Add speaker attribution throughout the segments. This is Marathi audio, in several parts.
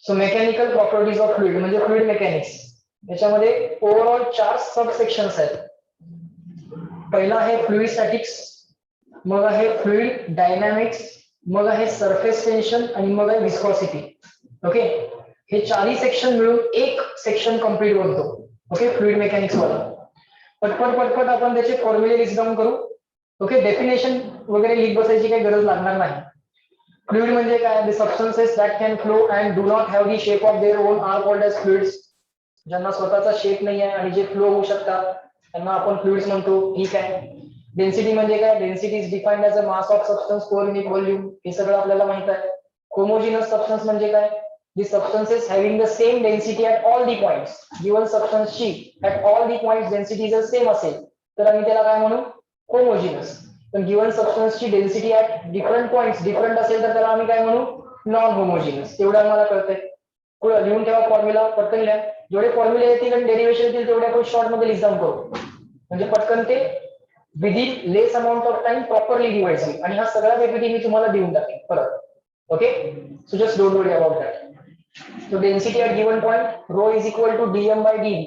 Speaker 1: So mechanical properties of fluid म्हणजे फ्लुइड मेकॅनिक्स. याच्यामध्ये ओव्हरऑल 4 सब सेक्शन्स आहेत. पहिला आहे फ्लुइड स्टॅटिक्स, मग आहे फ्लुइड डायनॅमिक्स, मग आहे सरफेस टेन्शन आणि मग आहे विस्कॉसिटी. ओके, हे चारही सेक्शन मिळून एक सेक्शन कंप्लीट बनतो. ओके, फ्लुइड मेकॅनिक्स वाला. पटपट पटपट आपण त्याचे फॉर्म्युले लिस्ट डाऊन करू. ओके, डेफिनेशन वगैरे लिख बसायची काही गरज लागणार नाही. फ्लुइड म्हणजे काय? The substances that can flow and do not have the shape of their own are called as fluids. ज्यांना स्वतःचा शेप नाही आहे आणि जे फ्लो होऊ शकतात त्यांना आपण फ्लुइड्स म्हणतो. ठीक आहे. डेन्सिटी म्हणजे काय? Density is defined as a mass of substance per unit volume. हे सगळं आपल्याला माहित आहे. होमोजिनस सबस्टन्स म्हणजे काय? The substances having the same density at all the points. Given सबस्टन्सची at all the points density जर सेम असेल तर आम्ही त्याला काय म्हणू? होमोजिनस. पण गिवन सबस्टन्सची density at different points different असेल तर त्याला आम्ही काय म्हणू? Non homogeneous. तेवढं आम्हाला कळतंय. पुढे लिहून ठेवा फॉर्म्युला, पटकन लिहा. जेवढे फॉर्म्युले येतील आणि डेरिव्हेशन येतील तेवढे आपण शॉर्ट मध्ये लिस्ट डाऊन करू, म्हणजे पटकन ते within less amount of time properly divide होईल. आणि हा सगळा पीपीटी मी तुम्हाला देऊन टाकेन परत. Okay, so just don't worry about that. So density at given point, rho is equal to dm by dv.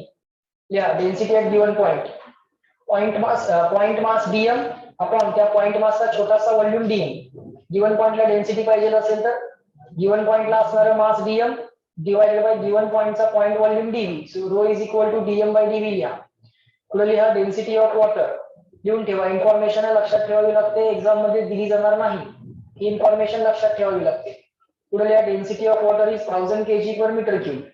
Speaker 1: Yeah, density at given point. Point mass dm upon त्या पॉइंट मासचा छोटासा व्हॉल्यूम dm. गिवन पॉइंटला डेन्सिटी पाहिजे असेल तर गिवन पॉइंटला असणारा mass dm divided by given पॉइंटचा point volume dv. So rho is equal to dm by dv लिहा. पुढे लिहा डेन्सिटी ऑफ वॉटर. लिहून ठेवा. इन्फॉर्मेशन लक्षात ठेवावी लागते, एक्झाम मध्ये दिली जाणार नाही. ही इन्फॉर्मेशन लक्षात ठेवावी लागते. पुढे लिहा density of water is 1000 kg per meter cube.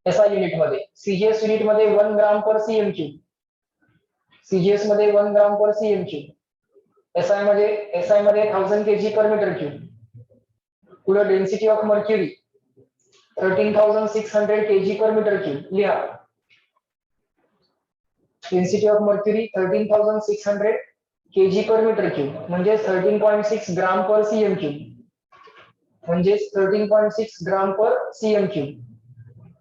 Speaker 1: SI unit मध्ये. सीजीएस युनिट मध्ये 1 gram per cm cube. CGS मध्ये 1 gram per cm cube. SI मध्ये 1000 kg per meter cube. पुढे density of mercury 13600 kg per meter cube. लिहा density of mercury 13600 kg per meter cube म्हणजे 13.6 ग्राम पर सीएम क्यूब. म्हणजे 13.6 ग्राम पर सीएम क्यूब.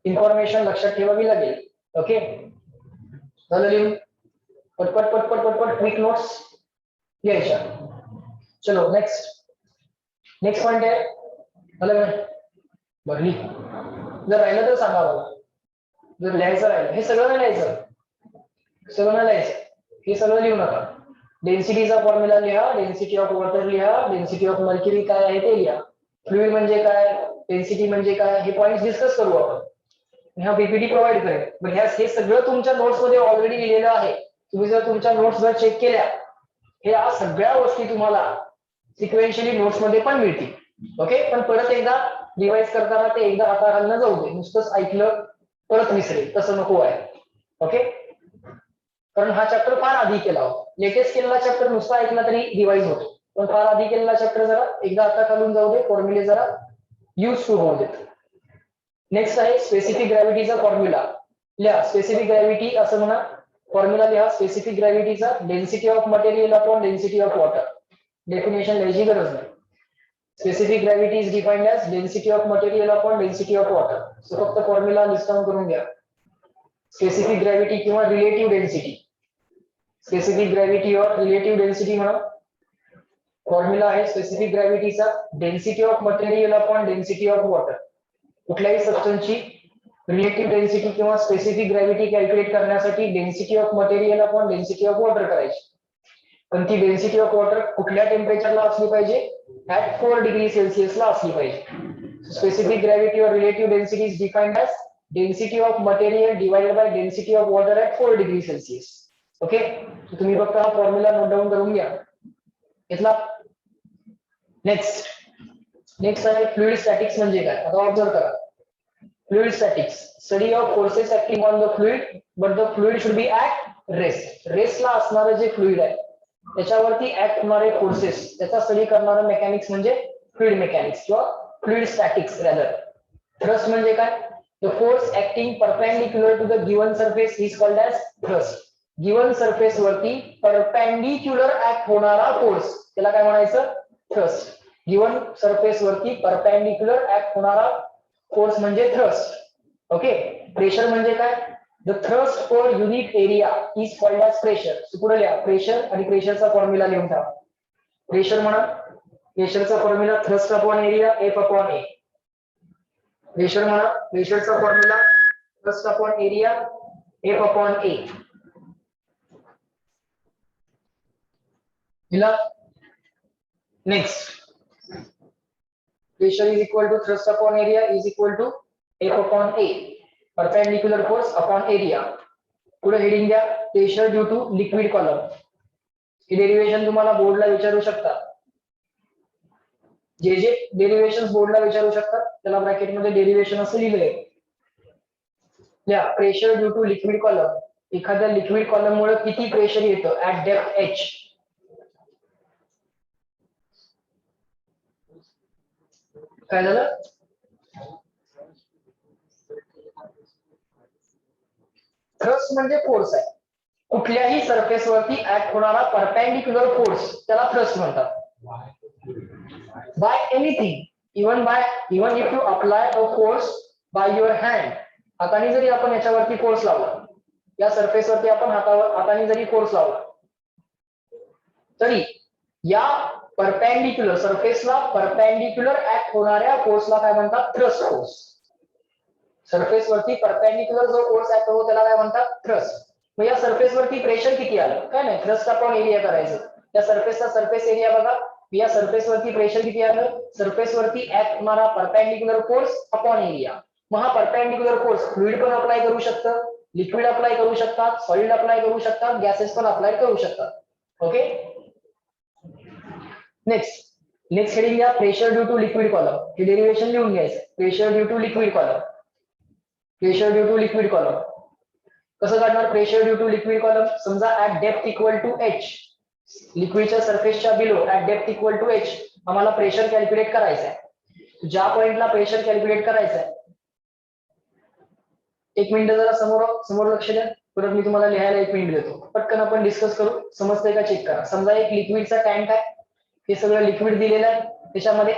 Speaker 1: इन्फॉर्मेशन लक्षात ठेवावी लागेल. ओके, झालं लिहून. पटपट पटपट पटपट क्विक नोट्स घ्यायच्या. चलो नेक्स्ट पॉइंट आहे. झालं काय? बघली जर राहिलं तर सांगा मला. जर लिहायचं राहिलं, हे सगळं नाही लिहायचं, सगळं नाही लिहायचं, हे सगळं लिहू नका. डेन्सिटीचा फॉर्म्युला लिहा, डेन्सिटी ऑफ वॉटर लिहा, डेन्सिटी ऑफ मर्क्युरी काय आहे ते लिहा. फ्लुइड म्हणजे काय, डेन्सिटी म्हणजे काय, हे पॉइंट डिस्कस करू आपण. हा पीपीटी प्रोव्हाइड करेल. पण हे सगळं तुमच्या नोट्स मध्ये ऑलरेडी लिहिलेलं आहे. तुम्ही जर तुमच्या नोट्स जर चेक केल्या, या सगळ्या गोष्टी तुम्हाला सिक्वेन्शियली नोट्स मध्ये पण मिळतील. ओके, पण परत एकदा रिवाइज करताना ते एकदा हाताखालनं जाऊ दे. नुसतंच ऐकलं परत विसरेल तसं नको आहे. ओके, कारण हा चॅप्टर फार आधी केला होता. लेटेस्ट केलेला चॅप्टर नुसता ऐकला तरी रिवाइज होतो, पण फार आधी केलेला चॅप्टर जरा एकदा हाताखालून जाऊ दे, फॉर्म्युले जरा यूज टू होऊ देत. नेक्स्ट आहे स्पेसिफिक ग्रॅव्हिटीचा फॉर्म्युला. लिहा स्पेसिफिक ग्रॅव्हिटी असं म्हणा. फॉर्म्युला लिहा स्पेसिफिक ग्रॅव्हिटीचा. Density of material upon density of water. Definition लिहायची गरज नाही. Specific gravity is defined as density of material upon density of water. So फक्त फॉर्म्युला लिस्ट डाऊन करून घ्या. स्पेसिफिक ग्रॅव्हिटी किंवा relative density. Specific gravity or relative density म्हणा. फॉर्म्युला आहे स्पेसिफिक ग्रॅव्हिटीचा density of material upon density of water. कुठल्याही सबस्टन्सची रिलेटिव्ह डेन्सिटी किंवा स्पेसिफिक ग्रॅव्हिटी कॅल्क्युलेट करण्यासाठी density of material upon density of water करायची. पण ती डेन्सिटी ऑफ वॉटर कुठल्या टेम्परेचरला असली पाहिजे? ऍट 4 डिग्री सेल्सिअसला असली पाहिजे. Specific gravity or relative density is defined as density of material divided by density of water at 4 degree Celsius. Okay, तुम्ही फक्त हा फॉर्म्युला नोट डाऊन करून घ्या. घेतला. नेक्स्ट आहे फ्लुइड स्टॅटिक्स म्हणजे काय. आता ऑब्झर्व करा. Fluid statics study of forces acting on the fluid but the fluid should be at rest. रेस्टला असणारं जे फ्लुइड आहे त्याच्यावरती ऍक्ट होणारे फोर्सेस त्याचा स्टडी करणारं मेकॅनिक्स म्हणजे फ्लुइड मेकॅनिक्स किंवा फ्लुइड स्टॅटिक्स रॅदर. थ्रस्ट म्हणजे काय? The force acting perpendicular to the given surface is called as thrust. Given surface वरती परपेंडिक्युलर ऍक्ट होणारा फोर्स त्याला काय म्हणायचं? थ्रस्ट. गिवन सरफेस वरती परपेंडिक्युलर ऍक्ट होणारा फोर्स म्हणजे थ्रस्ट. ओके, प्रेशर म्हणजे काय? The thrust per unit area is called as pressure. पुढे लिहा प्रेशर आणि प्रेशरचा फॉर्म्युला लिहून ठेवा. प्रेशर म्हणा. प्रेशरचा formula thrust upon area F upon A. Pressure म्हणा, प्रेशरचा formula thrust upon area F upon A. Next, pressure is equal to thrust upon area is equal to F upon A, perpendicular force upon area. पुढे हेडिंग द्या, pressure due to liquid column. ही डेरिव्हेशन तुम्हाला बोर्डला विचारू शकतात. जे डेरिव्हेशन्स बोर्डला विचारू शकतात त्याला ब्रॅकेटमध्ये डेरिव्हेशन असं लिहिलंय. या pressure due to liquid column, एखाद्या लिक्विड कॉलम मुळे किती प्रेशर येतं ऍट डेप्थ H. काय झालं? थ्रस्ट म्हणजे फोर्स आहे, कुठल्याही सरफेस वरती ऍक्ट होणारा परपेंडिक्युलर फोर्स त्याला थ्रस्ट म्हणतात. By anything, even if you apply a force by your hand, हाताने जरी आपण याच्यावरती फोर्स लावला, या सरफेस वरती आपण हाताने जरी फोर्स लावला, तरी या परपेंडिक्युलर सरफेसला परपेंडिक्युलर ऍक्ट होणाऱ्या फोर्सला काय म्हणतात? Thrust force. सरफेस वरती परपेंडिक्युलर जो फोर्स ऍक्ट होतो त्याला काय म्हणतात? थ्रस्ट. मग या सरफेस वरती प्रेशर किती आलं? काय नाही, थ्रस्ट अपॉन एरिया करायचं. या सरफेसचा सरफेस एरिया बघा, या सरफेस वरती प्रेशर किती आलं? सरफेस वरती ऍक्ट होणारा परपेंडिक्युलर फोर्स अपॉन एरिया. मग हा परपेंडिक्युलर फोर्स फ्लुइड पण अप्लाय करू शकतं, लिक्विड अप्लाय करू शकतात, सॉलिड अप्लाय करू शकतात, गॅसेस पण अप्लाय करू शकतात. ओके, नेक्स्ट हेडिंग घ्या, pressure due to liquid column. हे डेरिव्हेशन लिहून घ्यायचं, pressure due to liquid column. Pressure due to liquid column कसं काढणार? Pressure due to liquid column, समजा at depth equal to H, लिक्विडच्या सरफेसच्या below at depth equal to H आम्हाला प्रेशर कॅल्क्युलेट करायचं आहे. ज्या पॉइंटला प्रेशर कॅल्क्युलेट करायचं आहे, एक मिनिट जरा समोर लक्ष द्या, परत मी तुम्हाला लिहायला एक मिनिट देतो, पटकन आपण डिस्कस करू. समजतंय का चेक करा. समजा एक लिक्विडचा टँक आहे, हे सगळं लिक्विड दिलेलं आहे, त्याच्यामध्ये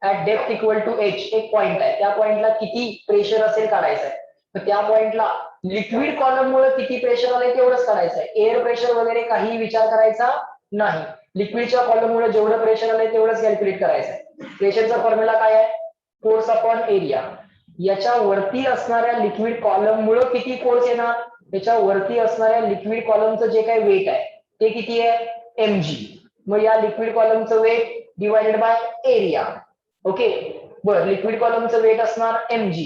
Speaker 1: at depth equal to H एक पॉइंट आहे, त्या पॉइंटला किती प्रेशर असेल काढायचं आहे. तर त्या पॉइंटला लिक्विड कॉलम मुळे किती प्रेशर आलंय तेवढंच काढायचं आहे. एअर प्रेशर वगैरे काही विचार करायचा नाही. लिक्विडच्या कॉलम मुळे जेवढं प्रेशर आलंय तेवढंच कॅल्क्युलेट करायचं आहे. प्रेशरचा फॉर्म्युला काय आहे? Force upon area. याच्या वरती असणाऱ्या लिक्विड कॉलम मुळे किती फोर्स येणार? त्याच्या वरती असणाऱ्या लिक्विड कॉलमचं जे काही वेट आहे ते किती आहे? mg. मग या लिक्विड कॉलमचं weight divided by area. Okay, बरं, लिक्विड कॉलमचं वेट असणार mg,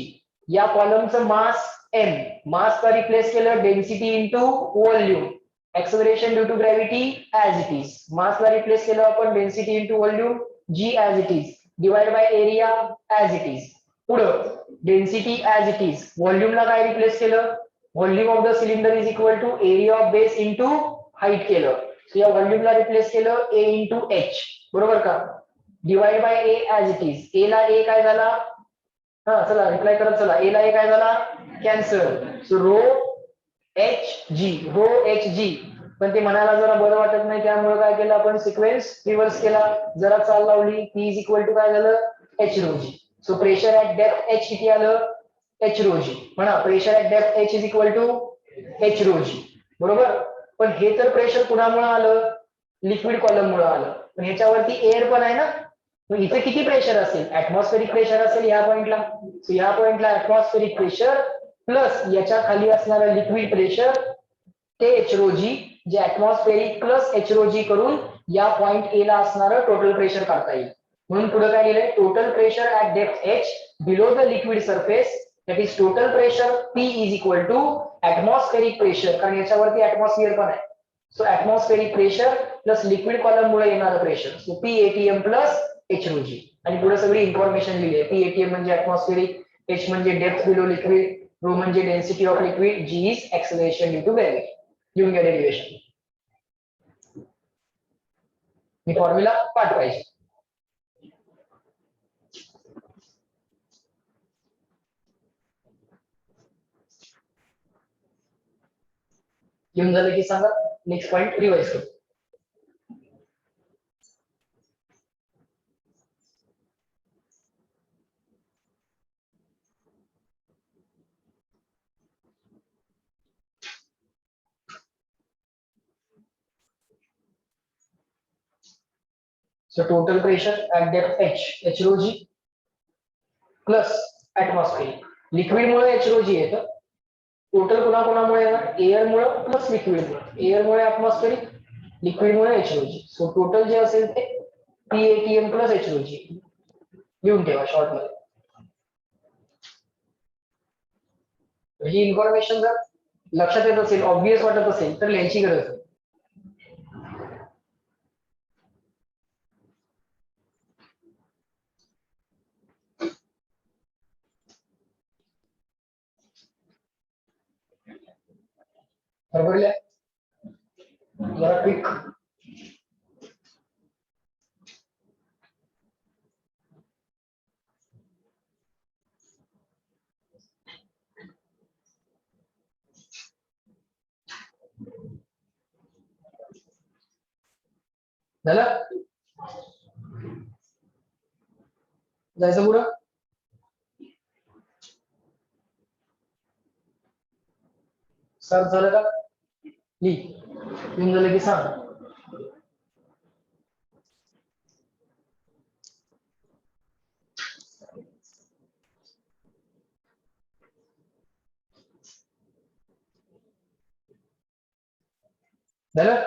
Speaker 1: या कॉलमचं मास m, मासला रिप्लेस केलं density into volume, acceleration due to gravity as it is, मासला रिप्लेस केलं आपण density into volume g as it is, divide by area as it is. पुढं डेन्सिटी ऍज इट इज, व्हॉल्यूमला काय रिप्लेस केलं? Volume of the cylinder is equal to area of base into height केलं. या व्हॉल्यूमला रिप्लेस केलं a इंटू h, बरोबर का? Divide by a as it is. A ला a काय झाला? हा चला रिप्लाय करत चला. ए ला a काय झाला? Cancel. So rho H G. पण ते म्हणायला जरा बरं वाटत नाही, त्यामुळे काय केलं आपण? सिक्वेन्स रिव्हर्स केला, जरा चाल लावली. P इज इक्वल टू काय झालं? h rho G. So pressure at depth H किती आलं? h rho G. म्हणा pressure at depth H is equal to h rho G, बरोबर. पण हे तर प्रेशर कुणामुळे आलं? लिक्विड कॉलम मुळे आलं. पण ह्याच्यावरती एअर पण आहे ना, मग इथे किती प्रेशर असेल? ऍटमॉस्फेरिक प्रेशर असेल या पॉइंटला. सो या पॉइंटला ऍटमॉस्फेरिक प्रेशर प्लस याच्या खाली असणारं लिक्विड प्रेशर ते एच रो जी, जे ऍटमॉस्फेरिक प्लस एच रो जी करून या पॉइंट ए ला असणारं टोटल प्रेशर काढता येईल. म्हणून पुढे काय लिहिलंय? Total pressure at depth H below the liquid surface, that is total pressure P is equal to atmospheric pressure, कारण याच्यावरती ऍटमॉस्फिअर पण आहे. So atmospheric pressure plus liquid column मुळे येणारं pressure, so PATM plus H rho G. आणि पुढे सगळी इन्फॉर्मेशन लिहिली आहे. PATM म्हणजे ऍटमॉस्फेरिक, H म्हणजे डेप्थ बिलो लिक्विड, रो म्हणजे density of liquid, G is acceleration due to gravity. लिहून घ्या डेरिव्हेशन. मी फॉर्म्युला पाठ पाहिजे. लिहून झालं की सांगा, नेक्स्ट पॉइंट रिवाइज करू. So total pressure at depth H, H rho G plus atmospheric. Liquid मुळे H2O येतं. टोटल कोणाकोणामुळे एअर मुळे प्लस लिक्विड मुळे. एअर मुळे ऍटमॉस्फेरिक, लिक्विड मुळे H2O. सो टोटल जे असेल ते PATM प्लस H2O लिहून ठेवा शॉर्ट मध्ये. ही इन्फॉर्मेशन जर लक्षात येत असेल, ऑब्विस वाटत असेल तर लिहायची गरज नाही. बरोबर लिहा जरा क्विक. झालं जायचं पुढं. सर झालं का? लिहून झालं की सांग. झालं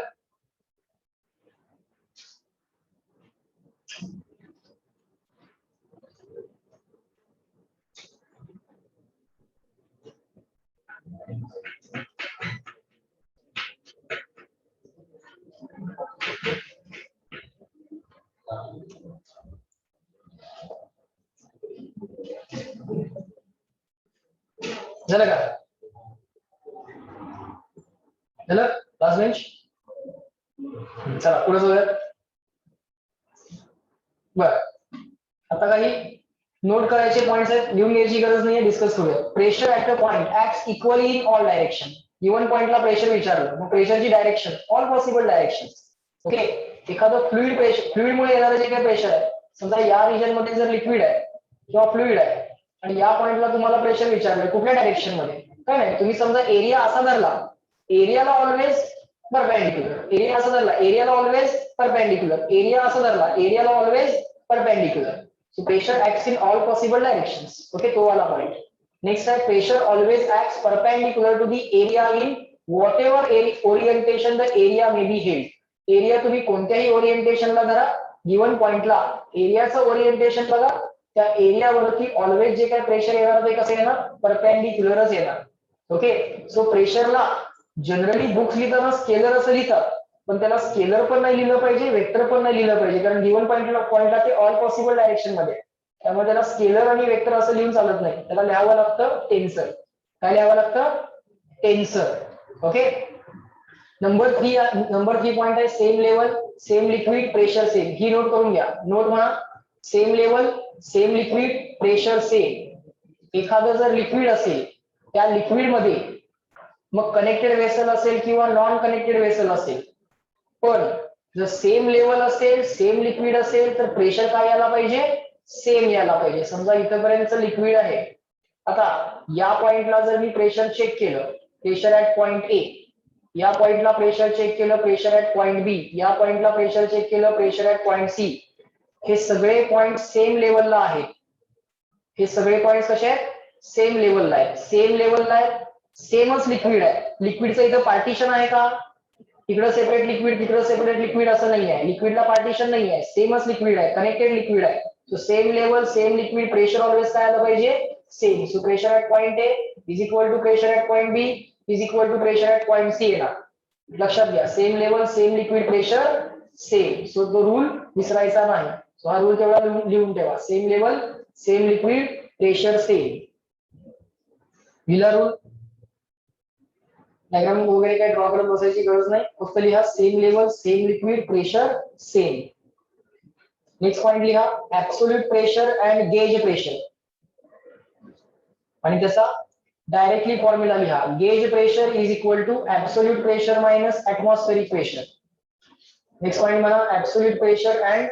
Speaker 1: झालं का? झालं लास्ट बेंच. चला पुढे जाऊयात. बर आता काही नोट करायचे पॉइंट्स आहेत, लिहून घ्यायची गरज नाहीये, डिस्कस करूया. Pressure at a point acts equally in all direction. Given पॉइंटला प्रेशर विचारलं, मग प्रेशरची direction all possible direction. Okay, एखादं फ्लुइड प्रेशर, फ्लुइड मुळे येणारं जे काही प्रेशर आहे, समजा या रिजन मध्ये जर लिक्विड आहे किंवा फ्लुइड आहे आणि या पॉइंटला तुम्हाला प्रेशर विचारलं कुठल्या डायरेक्शन मध्ये, काय नाही, तुम्ही समजा एरिया असा धरला, एरियाला ऑलवेज परपेंडिक्युलर, एरिया असा धरला, एरियाला ऑलवेज परपेंडिक्युलर, एरिया असा धरला, एरियाला always perpendicular. So pressure acts in all possible directions. Okay, तो वाला point. Next है pressure always acts perpendicular to the area in whatever orientation the area may be held. Area तुम्ही कोणत्याही orientation ला धरा, given point ला एरियाचं orientation बघा, त्या एरिया वरती ऑलवेज जे काय प्रेशर येणार ते कसं येणार, परपेंडिक्युलरच येणार. ओके, सो प्रेशरला जनरली बुक्स लिहिताना स्केलर असं लिहितात, पण त्याला स्केलर पण नाही लिहिलं पाहिजे, वेक्टर पण नाही लिहिलं पाहिजे, कारण गिवन पॉइंटला ते ऑल पॉसिबल डायरेक्शन मध्ये, त्यामुळे त्याला स्केलर आणि वेक्टर असं लिहून चालत नाही, त्याला लिहावं लागतं टेन्सर. काय लिहावं लागतं? Tensor. Okay, number three point आहे same level same liquid pressure same. ही नोट करून घ्या, नोट म्हणा same level same liquid pressure same. एखादं जर लिक्विड असेल, त्या लिक्विड मध्ये मग कनेक्टेड वेसल असेल किंवा नॉन कनेक्टेड वेसल असेल, पण जर सेम लेवल असेल सेम लिक्विड असेल तर प्रेशर काय यायला पाहिजे, सेम यायला पाहिजे. समजा इथपर्यंत लिक्विड आहे, आता या पॉइंटला जर मी प्रेशर चेक केलं, प्रेशर ऍट पॉइंट ए, या पॉइंटला प्रेशर चेक केलं, प्रेशर ऍट पॉइंट बी, या पॉइंटला प्रेशर चेक केलं, प्रेशर ऍट पॉइंट सी, हे सगळे पॉइंट सेम लेवलला आहेत. हे सगळे पॉइंट कसे आहेत, सेम लेवलला आहेत, सेम लेवलला आहेत, सेमच लिक्विड आहे. लिक्विडचं इथं पार्टिशन आहे का, तिकडं सेपरेट लिक्विड तिकडं सेपरेट लिक्विड असं नाही आहे, लिक्विडला पार्टिशन नाही आहे, सेमच लिक्विड आहे, कनेक्टेड लिक्विड आहे. So same level same liquid, pressure always काय आलं पाहिजे, same. So pressure at point A is equal to pressure at point B is equal to pressure at point C येणार. लक्षात घ्या, same level same liquid pressure same. So तो रूल विसरायचा नाही. सो हा रूल तेवढा लिहून ठेवा, same level same liquid pressure same. लिहिला रूल, डायग्राम वगैरे काय ड्रॉ करत बसायची गरज नाही, फक्त लिहा same level same liquid pressure same. Next point लिहा absolute pressure and gauge pressure, आणि त्याचा डायरेक्टली फॉर्म्युला लिहा, gauge pressure is equal to absolute pressure minus atmospheric pressure. Next point म्हणा absolute pressure and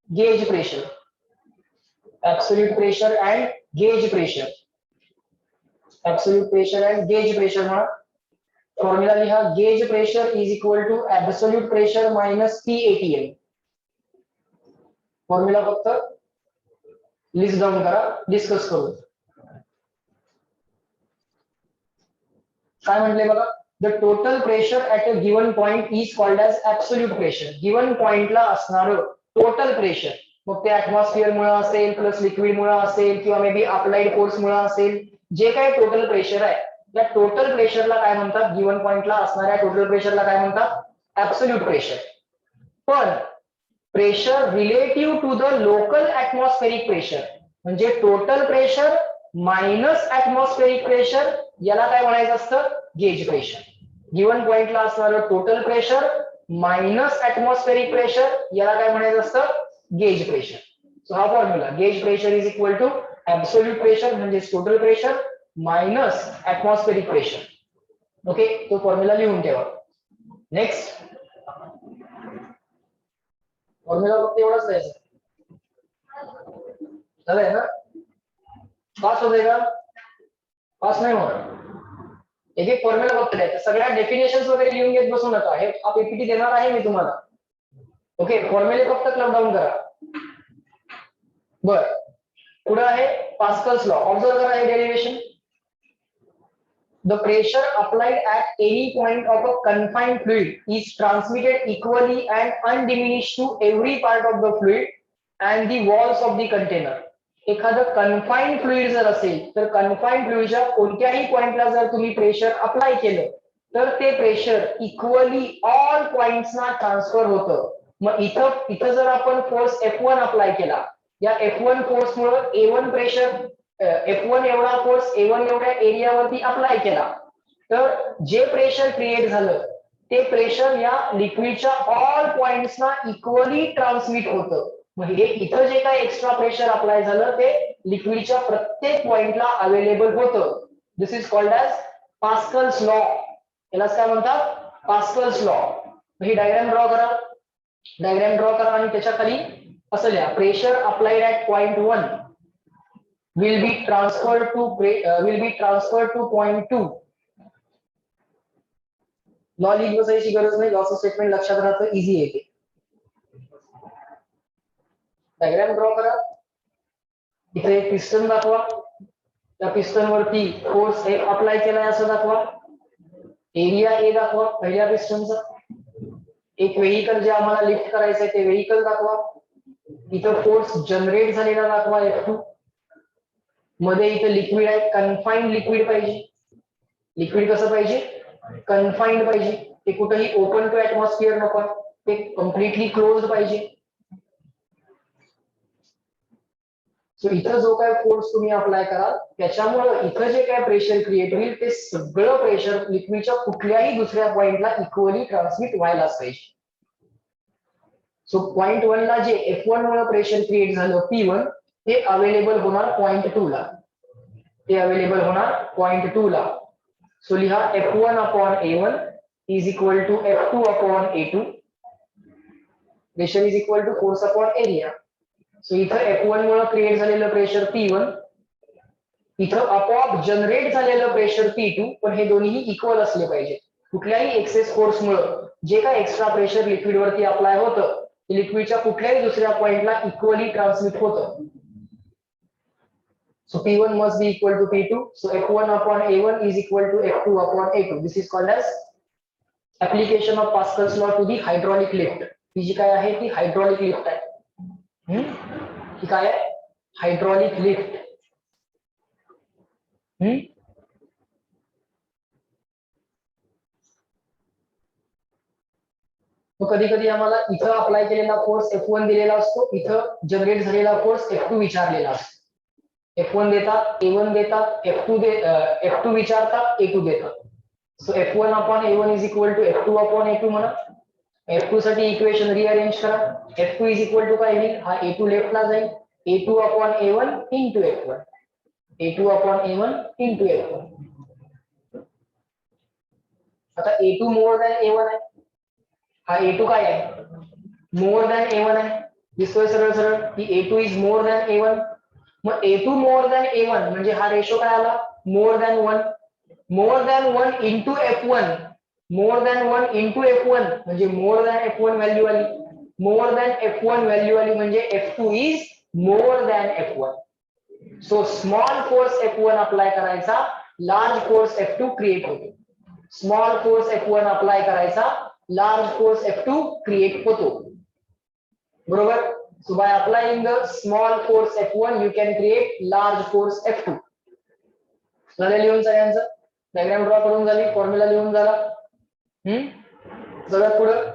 Speaker 1: gauge pressure, absolute pressure and gauge pressure, absolute pressure and gauge pressure म्हणा. फॉर्म्युला लिहा gauge pressure is equal to absolute pressure minus PATM. Formula फक्त लिस्ट डाउन करा, डिस्कस करू. काय म्हटले बघा, the total pressure at a given point is called as absolute pressure. Given पॉइंटला असणारं टोटल प्रेशर, मग ते ऍटमॉस्फिअर मुळे असेल, प्लस लिक्विड मुळे असेल, किंवा मे बी अप्लाइड फोर्स मुळे असेल, जे काही टोटल प्रेशर आहे त्या टोटल प्रेशरला काय म्हणतात, गिवन पॉइंटला असणाऱ्या टोटल प्रेशरला काय म्हणतात, ऍब्सोल्यूट प्रेशर. पण pressure relative to the local atmospheric pressure, म्हणजे total pressure minus atmospheric pressure, याला काय म्हणायचं असतं, गेज प्रेशर. गिवन पॉइंटला असणारं total pressure minus atmospheric pressure, याला काय म्हणायचं असतं, गेज प्रेशर. सो हा formula, gauge pressure is equal to absolute pressure म्हणजे total pressure minus atmospheric pressure. Okay, तो फॉर्म्युला लिहून ठेवा. नेक्स्ट फॉर्म्युला फक्त एवढाच द्यायचा, झालंय ना, पास हो जाएगा, पास नाही होणार. एक एक फॉर्म्युला फक्त द्यायचा, सगळ्या डेफिनेशन्स वगैरे लिहून घेत बसू नका, हे हा पीपीटी देणार आहे मी तुम्हाला. ओके, फॉर्म्युले फक्त क्लब डाऊन करा. बर, पुढे आहे पास्कल्स लॉ. ऑब्झर्व करा हे derivation. The pressure applied at any point of a confined fluid is transmitted equally and undiminished to every part of the fluid and the walls of the container. एखादं कन्फाइंड फ्लुइड जर असेल तर कन्फाइंड फ्लुइडच्या कोणत्याही पॉइंटला जर तुम्ही प्रेशर अप्लाय केलं तर ते प्रेशर इक्वली ऑल पॉइंट्सना ट्रान्सफर होतं. मग इथं जर आपण फोर्स F1 अप्लाय केला, या F1 फोर्समुळे A1 प्रेशर, F1 एवढा फोर्स A1 एवढ्या एरियावरती अप्लाय केला, तर जे प्रेशर क्रिएट झालं ते प्रेशर या लिक्विडच्या ऑल पॉइंट्सना इक्वली ट्रान्समिट होतं. म्हणजे इथं जे काही एक्स्ट्रा प्रेशर अप्लाय झालं ते लिक्विडच्या प्रत्येक पॉइंटला अवेलेबल होतं. This is called as Pascal's law. याला काय म्हणतात, पास्कल्स लॉ. ही डायग्राम ड्रॉ करा, डायग्राम ड्रॉ करा आणि त्याच्या खाली असं लिहा, pressure applied at point 1 will be transferred to point 2. Law लिहित बसायची गरज नाही, लॉचं स्टेटमेंट लक्षात राहतं, इझी आहे ते. डायग्राम ड्रॉ करा. इथे एक पिस्टन दाखवा, त्या पिस्टन वरती फोर्स एक अप्लाय केलाय असं दाखवा. एरिया ए दाखवा पहिल्या पिस्टनचा. एक व्हेइकल जे आम्हाला लिफ्ट करायचंय ते व्हेइकल दाखवा. इथं फोर्स जनरेट झालेला दाखवा F2. मध्ये इथं लिक्विड आहे, कन्फाइंड लिक्विड पाहिजे. लिक्विड कसं पाहिजे, कन्फाइंड पाहिजे, ते कुठेही ओपन टू ऍटमॉस्फिअर नको, ते कम्प्लिटली क्लोज पाहिजे. सो इथं जो काय फोर्स तुम्ही अप्लाय कराल त्याच्यामुळे इथं जे काय प्रेशर क्रिएट होईल ते सगळं प्रेशर लिक्विडच्या कुठल्याही दुसऱ्या पॉइंटला इक्वली ट्रान्समिट व्हायलाच पाहिजे. सो पॉइंट 1 ला जे F1 मुळे प्रेशर क्रिएट झालं P1 ते अवेलेबल होणार पॉइंट 2 ला, ते अवेलेबल होणार पॉइंट 2 ला. सो लिहा F1 upon A1 is equal to F2 upon A2. Pressure is equal to force upon area. So इथं F1 मुळे क्रिएट झालेलं प्रेशर P1, इथं आपोआप जनरेट झालेलं प्रेशर P2, पण हे दोन्ही इक्वल असले पाहिजे. कुठल्याही एक्सेस फोर्स मुळे जे काय एक्स्ट्रा प्रेशर लिक्विड वरती अप्लाय होतं ते लिक्विडच्या कुठल्याही दुसऱ्या पॉइंटला इक्वली ट्रान्समिट होतं. So P1 must be equal to P2. So F1 upon A1 is equal to F2 upon A2. This is called as application of Pascal's law to the hydraulic lift. ही जी काय आहे ती हायड्रॉलिक लिफ्ट आहे. ही काय आहे, हायड्रॉलिक लिफ्ट. कधी कधी आम्हाला इथं अप्लाय केलेला फोर्स F1 दिलेला असतो, इथं जनरेट झालेला फोर्स F2 विचारलेला असतो. F1 देतात, A1 देतात, F2 विचारतात, A2 देतात. So F1 upon A1 is equal to F2 upon A2 म्हणा. F2 साठी इक्वेशन रिअरेंज करा. F2 इज इक्वल टू काय होईल, हा A2 लेफ्टला जाईल, A2 upon A1 into F1, A2 upon A1 into F1. आता A2 मोर दॅन A1 आहे, हा A2 काय आहे, मोर दॅन A1 आहे. दिसतोय सरळ सरळ की A2 is more than A1. मग A2 मोर दॅन A1 म्हणजे हा रेशो काय आला, more than 1. More than 1 into F1, more than 1 into F1 म्हणजे मोर दॅन F1 व्हॅल्यू आली. मोर दॅन F1 व्हॅल्यू आली म्हणजे F2 is more than F1. So small force F1 apply करायचा, लार्ज फोर्स F2 क्रिएट होतो. स्मॉल फोर्स F1 अप्लाय करायचा, लार्ज फोर्स F2 क्रिएट होतो. बरोबर. So by applying the small force F1 you can create large force F2. झालं लिहून सगळ्यांचं? डायग्राम ड्रॉ करून झाली, फॉर्म्युला लिहून झाला. सगळ्यात पुढं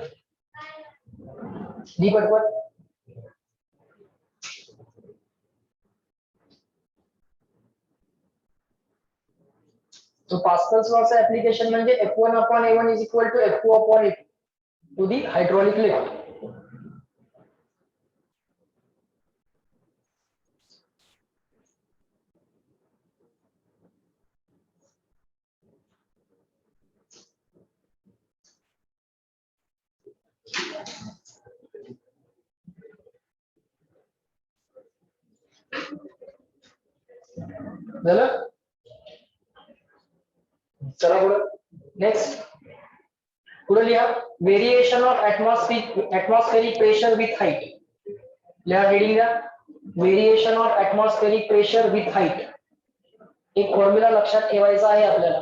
Speaker 1: डी पटपट. So Pascal's law's application म्हणजे F1 upon A1 is equal to F2 upon A2 to the hydraulic lift. झालं? चला पुढं. नेक्स्ट पुढे लिहा, variation of atmospheric pressure with height. लिहा हेडिंग द्या, variation of atmospheric pressure with height. एक फॉर्म्युला लक्षात ठेवायचा आहे आपल्याला.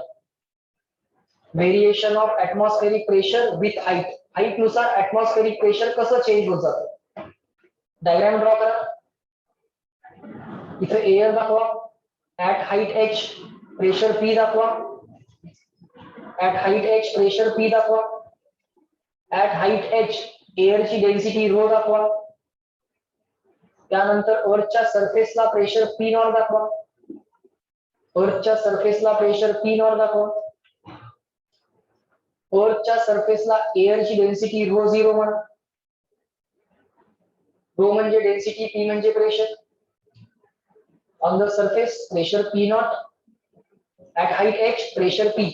Speaker 1: Variation of atmospheric pressure with height. Height नुसार ॲटमॉस्फेरिक प्रेशर कसं चेंज होत जातं. डायग्राम ड्रॉ करा. इथे एअर दाखवा, at height h pressure P दाखवा, at height h pressure P दाखवा, ऍट हाईट h एअरची डेन्सिटी रो दाखवा. त्यानंतर अर्थच्या सरफेसला प्रेशर P नॉट दाखवा, अर्थच्या सरफेसला प्रेशर P नॉट दाखवा, अर्थच्या सरफेसला एअरची डेन्सिटी रो 0 म्हणा. रो म्हणजे डेन्सिटी, P म्हणजे pressure. On the surface pressure P naught, at height h pressure P.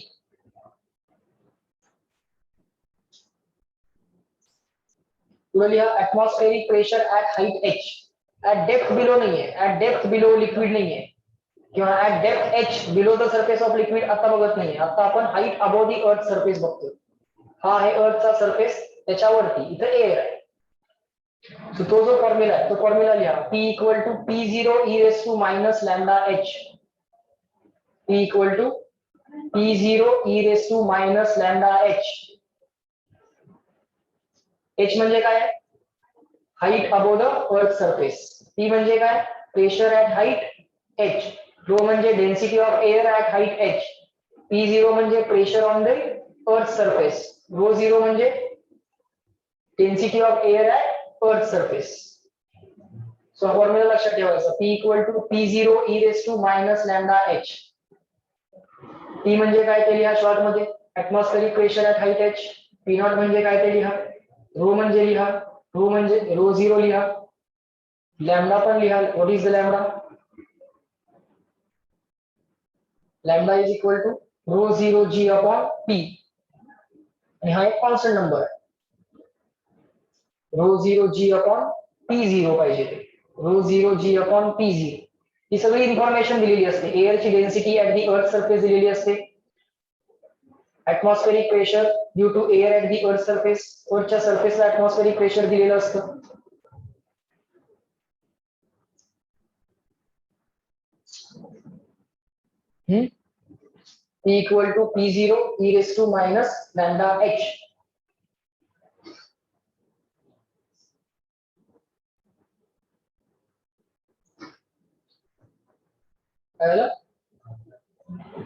Speaker 1: पुढे लिहा, atmospheric pressure at height h. At depth below नहीं है, at depth below liquid नहीं है, किंवा at depth h below the surface of liquid आता बघत नाही. आता आपण height above the earth surface बघतोय. हा आहे earthचा surface, त्याच्यावरती इथे air आहे. तो जो फॉर्म्युला आहे तो फॉर्म्युला लिहा, P equal to P0 e raise to minus lambda h. P equal to P0 e raise to minus lambda h. h म्हणजे काय? Height above the earth surface. P म्हणजे काय? Pressure at height h. Rho म्हणजे density of air at height h. P0 म्हणजे pressure on the earth surface. Rho 0 म्हणजे density of air at earth surface. So formula लक्षात ठेवायचा, P equal to P0 e raise to minus lambda h. P म्हणजे काय ते लिहा शॉर्ट मध्ये, atmospheric pressure at height h. P naught म्हणजे काय ते लिहा, रो म्हणजे लिहा, रो म्हणजे रो 0 लिहा, लॅम्डा पण लिहा. What is the lambda? Lambda is equal to rho 0 g upon P. आणि हा एक कॉन्स्टंट नंबर आहे. रो 0 g अपॉन P0 पाहिजे ते. Row 0 g upon P0. ही सगळी इन्फॉर्मेशन दिलेली असते. एअरची density at the earth surface दिलेली असते. Atmospheric pressure due to air at the earth surface. अर्थच्या सरफेसला ॲटमॉस्फेरिक प्रेशर दिलेलं असतं. P equal to P0 e raise to minus lambda h.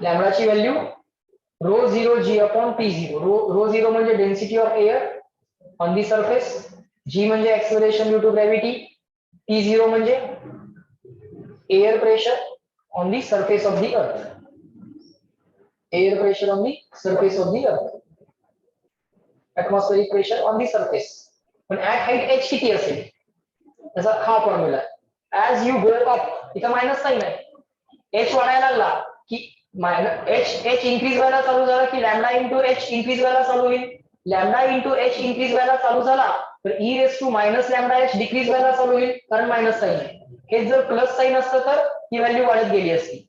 Speaker 1: लॅम्डाची value rho 0 g upon P0. Rho 0 म्हणजे density of air on the surface, g म्हणजे acceleration due to gravity, P0 म्हणजे air pressure on the surface of the earth. Air pressure on the surface of the earth, atmospheric pressure on the surface. पण ऍट हाईट h किती असेल त्याचा हा formula. As you go up, इथं मायनस साइन आहे, h वाढायला लागला की h इन्क्रीज व्हायला चालू झाला की लॅम्डा इंटू h इन्क्रीज व्हायला चालू होईल. लॅम्डा इंटू h इन्क्रीज व्हायला चालू झाला तर e raise to minus lambda h decrease व्हायला चालू होईल, कारण मायनस साइन आहे. हे जर प्लस साइन असतं तर ही व्हॅल्यू वाढत गेली असती.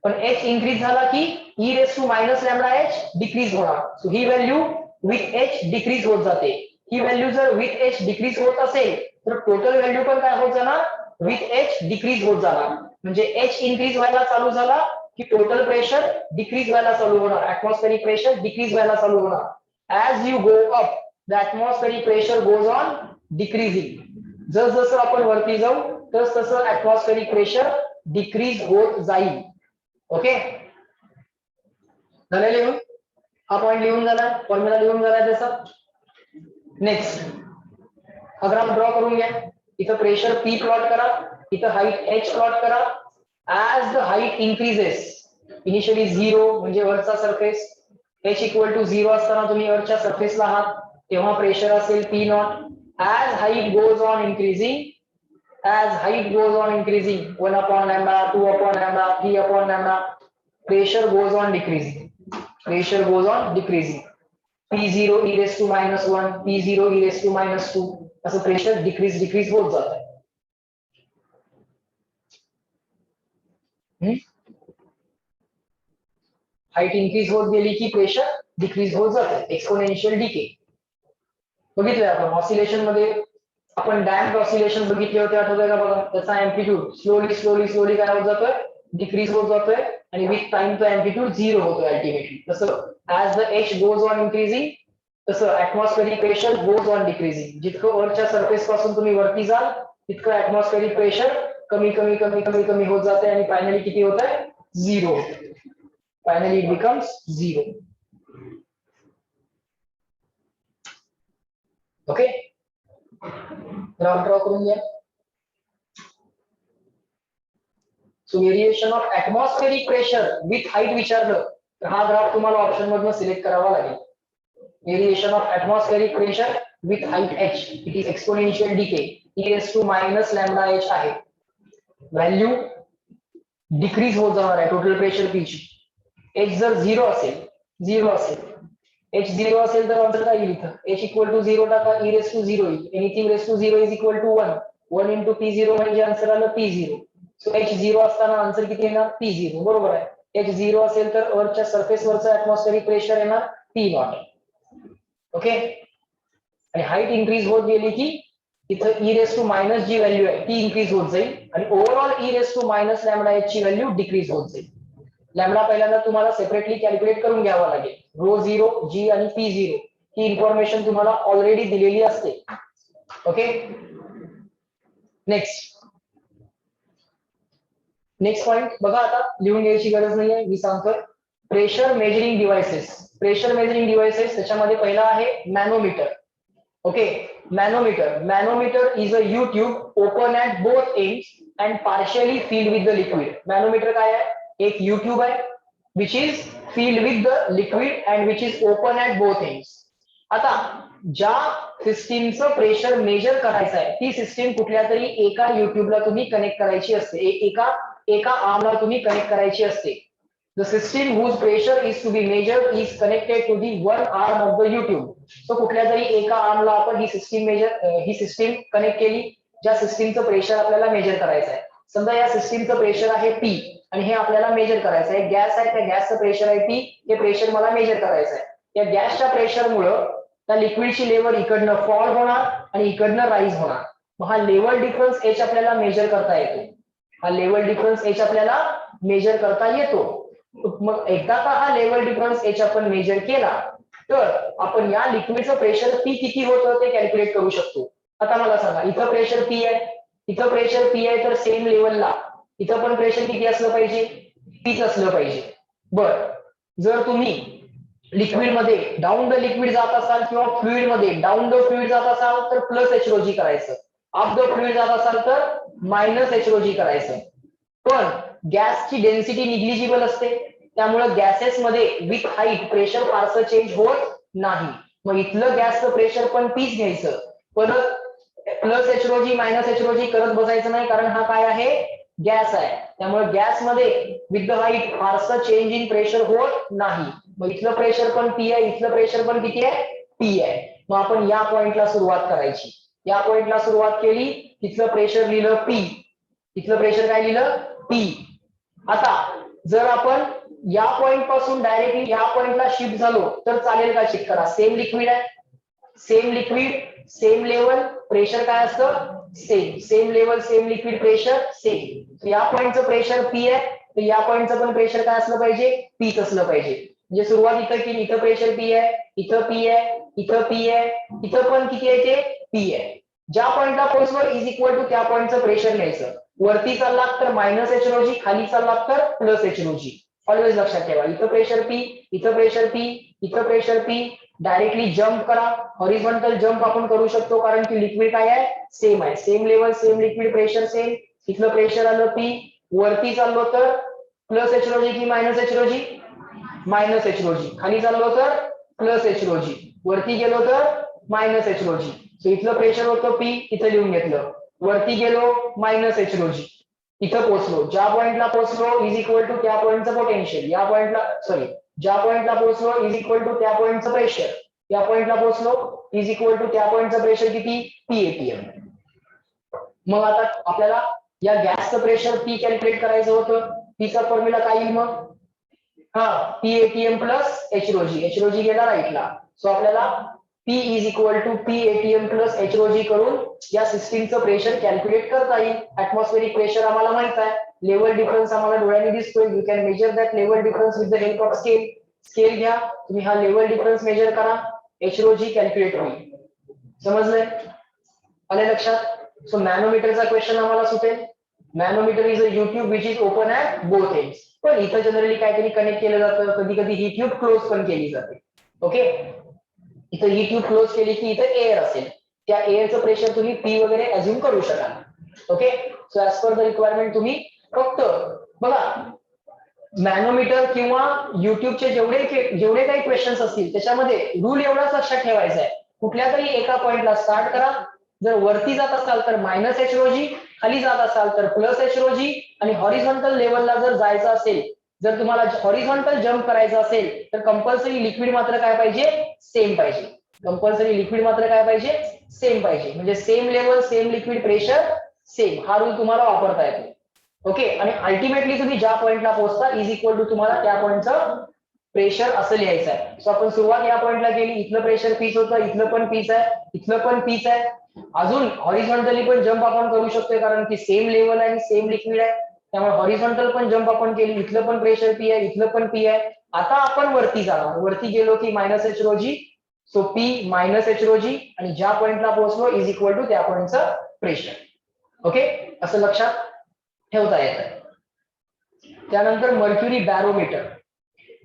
Speaker 1: पण h इन्क्रीज झाला की e raise to minus lambda h decrease होणार. सो ही व्हॅल्यू विथ h डिक्रीज होत जाते. ही व्हॅल्यू जर विथ h डिक्रीज होत असेल तर टोटल व्हॅल्यू पण काय होत जाणार, विथ h डिक्रीज होत जाणार. म्हणजे h इन्क्रीज व्हायला चालू झाला की टोटल प्रेशर डिक्रीज व्हायला चालू होणार, ऍटमॉस्फेरिक प्रेशर डिक्रीज व्हायला चालू होणार. As you go up the atmospheric pressure goes on decreasing. जसं आपण वरती जाऊ तस तसं ऍटमॉस्फेरिक प्रेशर डिक्रीज होत जाईल. ओके, झालं लिहून? हा पॉइंट लिहून झाला, फॉर्म्युला लिहून झाला त्याचा. नेक्स्ट हा ग्राफ ड्रॉ करून घ्या. इथं प्रेशर P प्लॉट करा, इथं हाईट H प्लॉट करा. As the height increases, initially 0 म्हणजे वरचा सरफेस, H इक्वल टू 0 असताना तुम्ही वरच्या सरफेसला आहात तेव्हा प्रेशर असेल P not. As height goes on increasing, as height goes on increasing, 1 upon lambda, 2 upon lambda, 3 upon lambda, pressure goes on decreasing. Pressure goes on decreasing. P0 e raised to minus 1, P0 e raised to minus 2, असं प्रेशर डिक्रीज होत जात आहे. हाईट इन्क्रीज होत गेली की प्रेशर डिक्रीज होत जाते, एक्सपोनेन्शियल डिके. बघितलंय आपण ऑसिलेशन मध्ये, आपण डॅम्प ऑसिलेशन बघितले होते, आठवतंय का बघा? त्याचा एम्प्लिट्यूड स्लोली काय होत जातोय, डिक्रीज होत जातोय आणि विथ टाइम तो एम्प्लिट्यूड 0 होतोय अल्टिमेटली. तसं as the H goes on increasing तसं atmospheric pressure goes on decreasing. जितकं वरच्या सरफेस पासून तुम्ही वरती जाल तितकं ऍटमॉस्फेरिक प्रेशर कमी होत जाते आणि फायनली किती होत आहे, 0. Finally it becomes 0. Okay, graph draw करून घ्या. So variation of atmospheric pressure with height विचारलं तर हा ग्राफ तुम्हाला ऑप्शन मधून सिलेक्ट करावा लागेल. Variation of atmospheric pressure with height H, it is exponential decay, e raised to minus lambda H आहे. व्हॅल्यू डिक्रीज होत जाणार आहे टोटल प्रेशर P ची. H जर 0 असेल, H 0 असेल तर आन्सर काय येईल इथं, H इक्वल टू 0 टाका, e raised to 0 येईल. Anything raised to 0 is equal to 1. 1 into P0 म्हणजे आन्सर आलं P0. सो H 0 असताना आन्सर किती येणार, P0. बरोबर आहे. H 0 असेल तर वरच्या सरफेस वरचा ऍटमॉस्फेरिक प्रेशर येणार P नॉट. ओके, आणि हाईट इन्क्रीज होत गेली की इथं e raised to मायनस जी व्हॅल्यू आहे ती इन्क्रीज होत जाईल आणि overall e raised to minus lambda H ची व्हॅल्यू डिक्रीज होत जाईल. लॅम्बडा पहिल्यांदा तुम्हाला सेपरेटली कॅल्क्युलेट करून घ्यावा लागेल. रो 0, G आणि P0 ही इन्फॉर्मेशन तुम्हाला ऑलरेडी दिलेली असते. ओके, नेक्स्ट पॉइंट बघा. आता लिहून घ्यायची गरज नाहीये, मी सांगतोय. प्रेशर मेजरिंग डिव्हाइसेस त्याच्यामध्ये पहिला आहे manometer. Okay, manometer is a U tube open at both ends and partially filled with the liquid. Manometer काय आहे, एक U ट्यूब आहे which is filled with the liquid and which is open at both ends. आता ज्या सिस्टीमचं प्रेशर मेजर करायचं आहे ती सिस्टीम कुठल्या तरी एका युट्यूबला तुम्ही कनेक्ट करायची असते, एका आर्मला तुम्ही कनेक्ट करायची असते. The system whose pressure is to be measured is connected to the one arm of the U tube. So कुठल्या तरी एका आर्मला आपण ही सिस्टीम कनेक्ट केली ज्या सिस्टीमचं प्रेशर आपल्याला मेजर करायचं आहे. समजा या सिस्टीमचं प्रेशर आहे P आणि हे आपल्याला मेजर करायचं आहे. गॅस आहे, त्या गॅसचं प्रेशर आहे P, हे प्रेशर मला मेजर करायचं आहे. या गॅसच्या प्रेशरमुळं त्या लिक्विडची लेवल इकडनं फॉल होणार आणि इकडनं राईज होणार. मग हा लेवल डिफरन्स H आपल्याला मेजर करता येतो. मग एकदा का हा लेवल डिफरन्स H आपण मेजर केला तर आपण या लिक्विडचं प्रेशर P किती होतं ते कॅल्क्युलेट करू शकतो. आता मला सांगा, इथं प्रेशर P आहे, तर सेम लेवलला इथं पण प्रेशर किती असलं पाहिजे, Pच असलं पाहिजे. बर, जर तुम्ही लिक्विड मध्ये डाऊन द लिक्विड जात असाल किंवा फ्लुइड मध्ये डाऊन द फ्लुइड जात असाल तर प्लस HOG करायचं, अप द फ्लुइड जात असाल तर मायनस HOG करायचं. पण गॅसची डेन्सिटी निग्लिजिबल असते, त्यामुळे गॅसेस मध्ये विथ हाईट प्रेशर फारसं चेंज होत नाही. मग इथलं गॅसचं प्रेशर पण Pच घ्यायचं, परत प्लस HOG मायनस HOG करत बसायचं नाही, कारण हा काय आहे, गॅस आहे. त्यामुळे गॅसमध्ये विथ द हाईट फारसं चेंज इन प्रेशर होत नाही. मग इथलं प्रेशर पण P आहे, इथलं प्रेशर पण किती आहे, P आहे. मग आपण या पॉइंटला सुरुवात करायची. या पॉइंटला सुरुवात केली, तिथलं प्रेशर लिहिलं P, इथलं प्रेशर काय लिहिलं, P. आता जर आपण या पॉइंट पासून डायरेक्टली या पॉइंटला शिफ्ट झालो तर चालेल का, चेक करा. सेम लिक्विड आहे, सेम लेवल, प्रेशर काय असतं same level same liquid pressure same. या पॉईंटचं प्रेशर पी आहे, तर या पॉईंटचं पण प्रेशर काय असलं पाहिजे, पीच असलं पाहिजे. म्हणजे सुरुवात इथं केली, इथं प्रेशर पी आहे, इथं पी आहे, इथं पी आहे, इथं पण किती आहे ते पी आहे. ज्या पॉईंटला पोहोचलो इज इक्वल टू त्या पॉईंटचं प्रेशर घ्यायचं. वरती चाललात तर मायनस एच रोजी, खाली चाललात तर प्लस एच रोजी. ऑलवेज लक्षात ठेवा, इथं प्रेशर पी, इथं प्रेशर पी, इथं प्रेशर पी. डायरेक्टली जम्प करा, हॉरिझॉन्टल जम्प आपण करू शकतो कारण की लिक्विड काय आहे, सेम आहे. Same level same liquid pressure same. इथलं प्रेशर आलं पी, वरती चाललो तर प्लस एच रोजी की मायनस एच रोजी, मायनस एच रोजी. खाली चाललो तर प्लस एच रोजी, वरती गेलो तर मायनस एच रोजी. सो इथलं प्रेशर होतं पी, इथं लिहून घेतलं. वरती गेलो मायनस एच रोजी, इथं पोहोचलो. ज्या पॉईंटला पोहोचलो इज इक्वल टू त्या पॉईंटचं पोटेन्शियल. या पॉईंटला सॉरी, ज्या पॉईंटला पोहोचलो इज इक्वल टू त्या पॉईंटचं प्रेशर. या पॉईंटला पोहोचलो इज इक्वल टू त्या पॉईंटचं प्रेशर किती, पी एटीएम. मग आता आपल्याला या गॅसचं प्रेशर पी कॅल्क्युलेट करायचं होतं. पीचा फॉर्म्युला काय येईल मग, हा P ATM plus H rho g. H rho g गेला राईटला. सो आपल्याला P is equal to P ATM plus H rho g करून या सिस्टीमचं प्रेशर कॅल्क्युलेट करता येईल. ऍटमॉस्फेरिक प्रेशर आम्हाला माहित आहे, लेवल डिफरन्स आम्हाला डोळ्यांनी दिसतोय. You can measure that level difference with the help of scale. Scale घ्या तुम्ही, हा लेवल डिफरन्स मेजर करा, एच रोजी कॅल्क्युलेट होईल. समजलंय, आले लक्षात. सो मॅनोमीटरचा क्वेश्चन आम्हाला सुटेल. Manometer is a U tube which is open at both ends. पण इथं जनरली काहीतरी कनेक्ट केलं जातं, कधी कधी ही ट्यूब क्लोज पण केली जाते. ओके, इथं ही ट्यूब क्लोज केली की इथं एअर असेल, त्या एअरचं प्रेशर तुम्ही पी वगैरे अज्युम करू शकाल. Okay, so as per the requirement तुम्ही फक्त बघा, मॅनोमीटर किंवा युट्यूबचे जेवढे काही क्वेश्चन्स असतील त्याच्यामध्ये रूल एवढाच लक्षात ठेवायचा आहे, कुठल्या तरी एका पॉइंटला स्टार्ट करा. जर वरती जात असाल तर मायनस एच रोजी, खाली जात असाल तर प्लस एच रोजी, आणि हॉरिझॉन्टल लेवलला जर जायचं असेल, जर तुम्हाला हॉरिझॉन्टल जम्प करायचं असेल तर कंपल्सरी लिक्विड मात्र काय पाहिजे, सेम पाहिजे. कंपल्सरी लिक्विड मात्र काय पाहिजे, सेम पाहिजे. म्हणजे same level same liquid pressure same, हा रूल तुम्हाला वापरता येतो. ओके, आणि अल्टिमेटली तुम्ही ज्या पॉइंटला पोहोचता इज इक्वल टू तुम्हाला त्या पॉइंटचं प्रेशर असं लिहायचं आहे. सो आपण सुरुवात या पॉइंटला केली, इथलं प्रेशर पीच होतं, इथलं पण पीच आहे, इथलं पण पीच आहे. अजून हॉरिझॉन्टली पण जम्प आपण करू शकतोय कारण की सेम लेवल आहे, सेम लिक्विड आहे. त्यामुळे हॉरिझॉन्टल पण जम्प आपण केली, इथलं पण प्रेशर पी आहे, इथलं पण पी आहे. आता आपण वरती जाणार, वरती गेलो की मायनस एच रोजी, सो पी मायनस एच रोजी, आणि ज्या पॉइंटला पोहोचलो इज इक्वल टू त्या पॉइंटचं प्रेशर. ओके, असं लक्षात ठेवता येतं. त्यानंतर मर्क्युरी बॅरोमीटर.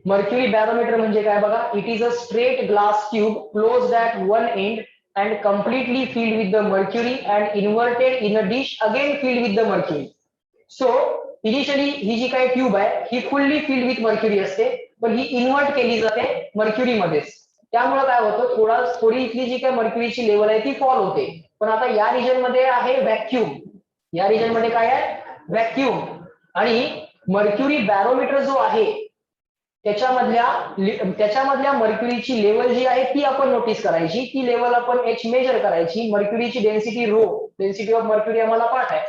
Speaker 1: मर्क्युरी बॅरोमीटर म्हणजे काय बघा, it is a straight glass tube closed at one end and completely filled with the mercury and inverted in a dish again filled with the mercury. So initially ही जी काही ट्यूब आहे ही फुल्ली फिल्ड विथ मर्क्युरी असते, पण ही इन्व्हर्ट केली जाते मर्क्युरी मध्येच. त्यामुळे काय होतं, थोडी इथली जी काही मर्क्युरीची लेवल आहे ती फॉल होते. पण आता या रिजन मध्ये आहे व्हॅक्युम, या रिजन मध्ये काय आहे, व्हॅक्युम. आणि मर्क्युरी बॅरोमीटर जो आहे त्याच्यामधल्या मर्क्युरीची लेवल जी आहे ती आपण नोटीस करायची, ती लेवल आपण एच मेजर करायची. मर्क्युरीची density rho, density of mercury आम्हाला पाठ आहे,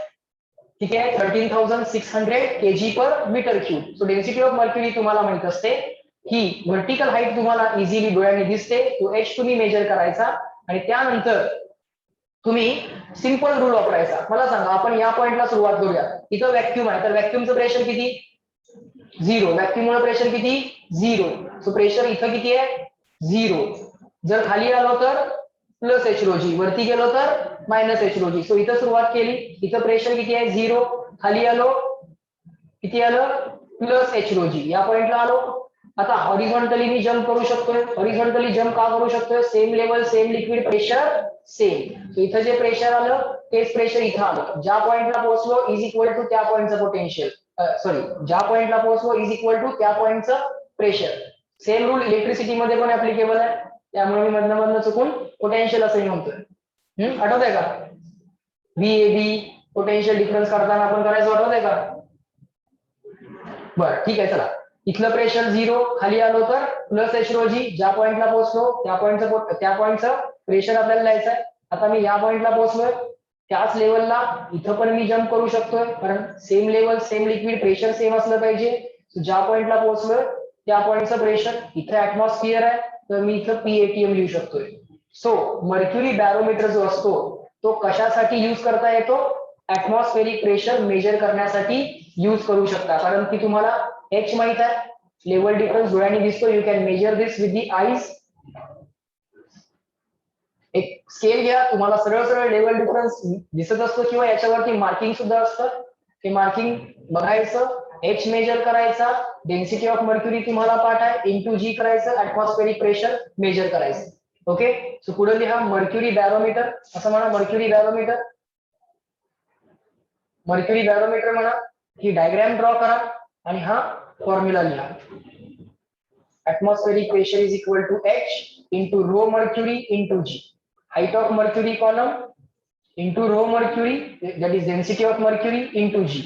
Speaker 1: ठीक आहे, 13,600 kg per metre cube. So density of mercury तुम्हाला माहित असते, ही व्हर्टिकल हाईट तुम्हाला इझिली डोळ्यांनी दिसते, तो एच तुम्ही मेजर करायचा. आणि त्यानंतर तुम्ही सिंपल रूल वापरायचा. मला सांगा, आपण या पॉइंटला सुरुवात करूया, इथं व्हॅक्युम आहे, तर व्हॅक्युमचं प्रेशर किती, झिरो. व्हॅक्युम मुळे प्रेशर किती, झिरो. सो प्रेशर इथं किती आहे, झिरो. जर खाली आलो तर प्लस एच रोजी, वरती गेलो तर मायनस एच रोजी. सो इथं सुरुवात केली, इथं प्रेशर किती आहे, झिरो. खाली आलो किती आलं, प्लस एच रोजी. या पॉइंटला आलो. आता हॉरिझॉन्टली मी जम्प करू शकतोय. हॉरिझॉन्टली जम्प का करू शकतोय, same level same liquid pressure same. So इथं जे प्रेशर आलं तेच प्रेशर इथं आलं. ज्या पॉइंटला पोहोचलो इज इक्वल टू त्या पॉइंटचं पोटेन्शियल, सॉरी, ज्या पॉइंटला पोहोचलो इज इक्वल टू त्या पॉइंटचं प्रेशर. सेम रूल इलेक्ट्रिसिटी मध्ये पण ऍप्लिकेबल आहे, त्यामुळे मी मधनं चुकून पोटेन्शियल असं म्हणतोय. आठवतंय का, व्हीएबी पोटेन्शियल डिफरन्स काढताना आपण करायचं, आठवतंय का. बरं ठीक आहे, चला. इथलं प्रेशर झिरो, खाली आलो तर प्लस एच रोजी. ज्या पॉइंटला पोहोचलो त्या पॉइंटचं प्रेशर आपल्याला लिहायचं आहे. आता मी या पॉइंटला पोहोचलोय, त्याच लेवलला इथं पण मी जम्प करू शकतोय कारण same level same liquid pressure same असलं पाहिजे. ज्या पॉइंटला पोहोचलोय त्या पॉइंटचं प्रेशर, इथं ऍटमॉस्फिअर आहे तर मी इथं पी एटीएम लिहू शकतोय. सो मर्क्युरी बॅरोमीटर जो असतो तो कशासाठी यूज करता येतो? ऍटमॉस्फेरिक प्रेशर मेजर करण्यासाठी यूज करू शकता, कारण की तुम्हाला H माहित आहे, लेवल डिफरन्स डोळ्यांनी दिसतो. You can measure this with the eyes. एक स्केल घ्या, तुम्हाला सरळ सरळ लेवल डिफरन्स दिसत असतो किंवा याच्यावरती मार्किंग सुद्धा असतं. ते मार्किंग बघायचं, H मेजर करायचा, डेन्सिटी ऑफ मर्क्युरी तुम्हाला पाठ आहे, इंटू जी करायचं, ऍटमॉस्फेरिक प्रेशर मेजर करायचं. ओके, सो पुढे लिहा मर्क्युरी बॅरोमीटर, असं म्हणा मर्क्युरी बॅरोमीटर. मर्क्युरी बॅरोमीटर म्हणा, ही डायग्राम ड्रॉ करा आणि हा फॉर्म्युला लिहा. Atmospheric pressure is equal to H into rho mercury into G. Height of mercury column into rho mercury, that is density of mercury into G.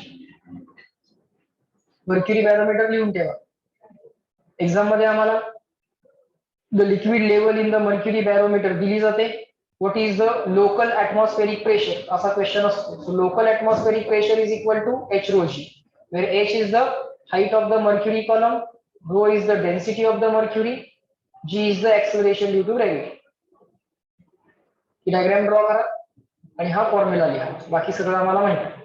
Speaker 1: Mercury barometer लिहून ठेवा. एक्झाम मध्ये आम्हाला the liquid level in the mercury barometer दिली जाते. What is the local atmospheric pressure? असा क्वेश्चन असतो. So local atmospheric pressure is equal to H rho G, where H is the height of the mercury column, rho is the density of the mercury, G is the acceleration due to gravity. He diagram draw करा आणि हा फॉर्म्युला लिहा. बाकी सगळं आम्हाला माहिती आहे.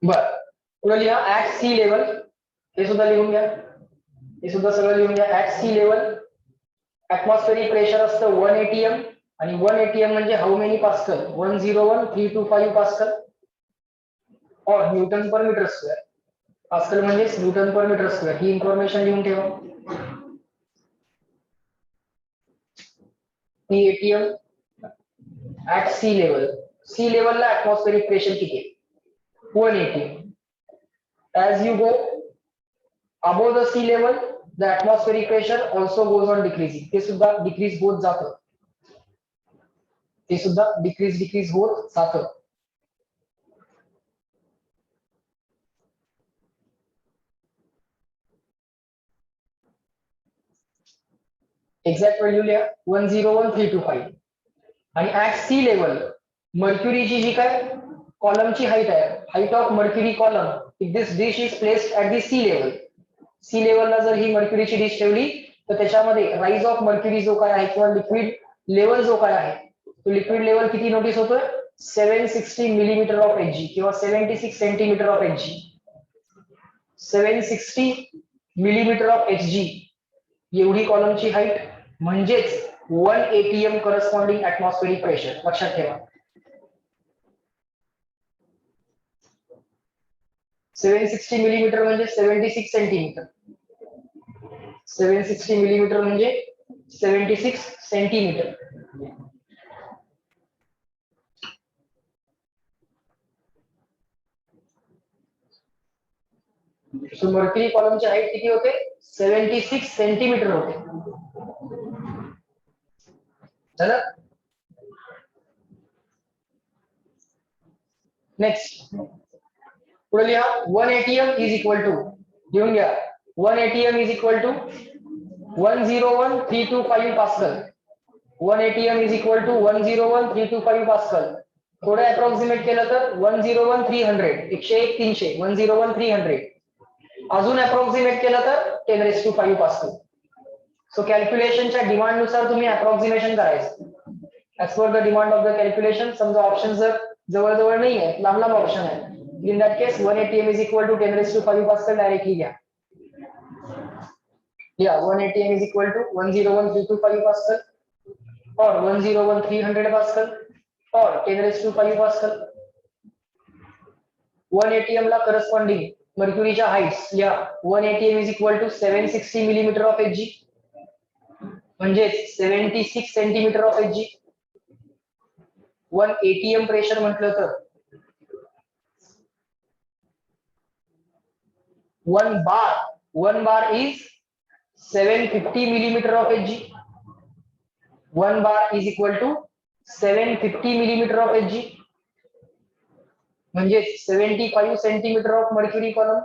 Speaker 1: बर, पुढे लिहा ऍट सी लेवल. हे सुद्धा लिहून घ्या, हे सुद्धा सगळं लिहून घ्या. At sea level atmospheric pressure असतं 1 atm, आणि 1 atm म्हणजे how many pascal? 101,325 pascal or newton per metre square. Pascal म्हणजे न्यूटन पर मीटर स्क्वेअर. ही इन्फॉर्मेशन लिहून ठेवा. T ATM at sea level. Sea लेवलला ऍटमॉस्फेरिक प्रेशर किती आहे? 1 atm. As you go above the sea level, the atmospheric pressure also goes on decreasing. ते सुद्धा डिक्रीज होत जातं. ते सुद्धा डिक्रीज होत जातं. एक्झॅक्ट व्हॅल्यू लिहा 101,325. आणि ऍट सी लेवल मर्क्युरीची जी काय कॉलमची हाईट आहे, height of mercury column, if this dish is placed at the sea level. Sea लेवलला जर ही मर्क्युरीची डिश ठेवली तर त्याच्यामध्ये राईज ऑफ मर्क्युरी जो काय आहे किंवा लिक्विड लेवल जो काय आहे, तो लिक्विड लेवल किती नोटीस होतोय? 760 मिलीमीटर ऑफ Hg किंवा 76 centimetre of Hg. 760 millimetre of Hg एवढी कॉलमची हाईट, म्हणजेच 1 atm करस्पॉन्डिंग ऍटमॉस्फेरिक प्रेशर. लक्षात ठेवा. 760 मिलीमीटर म्हणजे 76 सेंटीमीटर. 760 मिलीमीटर म्हणजे 76 सेंटीमीटर. सो मर्क्युरी कॉलमची हाईट किती होते? 76 सेंटीमीटर होते. चला नेक्स्ट पुढे लिहा 1 atm इज इक्वल टू, लिहून घ्या 1 atm is equal to 101,325 pascal. 1 atm is equal to 101,325 pascal. थोडं अप्रॉक्सिमेट केलं तर 101,300, 101,300, 101,300. अजून अप्रॉक्सिमेट केलं तर 10⁵ पास्कल. सो कॅल्क्युलेशनच्या डिमांड नुसार तुम्ही अप्रॉक्सिमेशन करायचं. As per the demand of the calculation. समजा ऑप्शन जर जवळ नाही आहे, लांब ऑप्शन आहे, in that case 1 atm is equal to 10⁵ pascal directly घ्या. 1 atm is equal to 101,325 pascal or 101,300 pascal or 10⁵ pascal. 1 atm ला करस्पॉन्डिंग मर्क्युरीच्या हाईट्स या 1 atm is equal to 760 millimetre of Hg, म्हणजे 76 centimetre of Hg. 1 atm pressure म्हटलं तर 1 bar is 750 millimetre of Hg. 1 bar is equal to 750 millimetre of Hg. म्हणजे 75 centimetre of mercury column.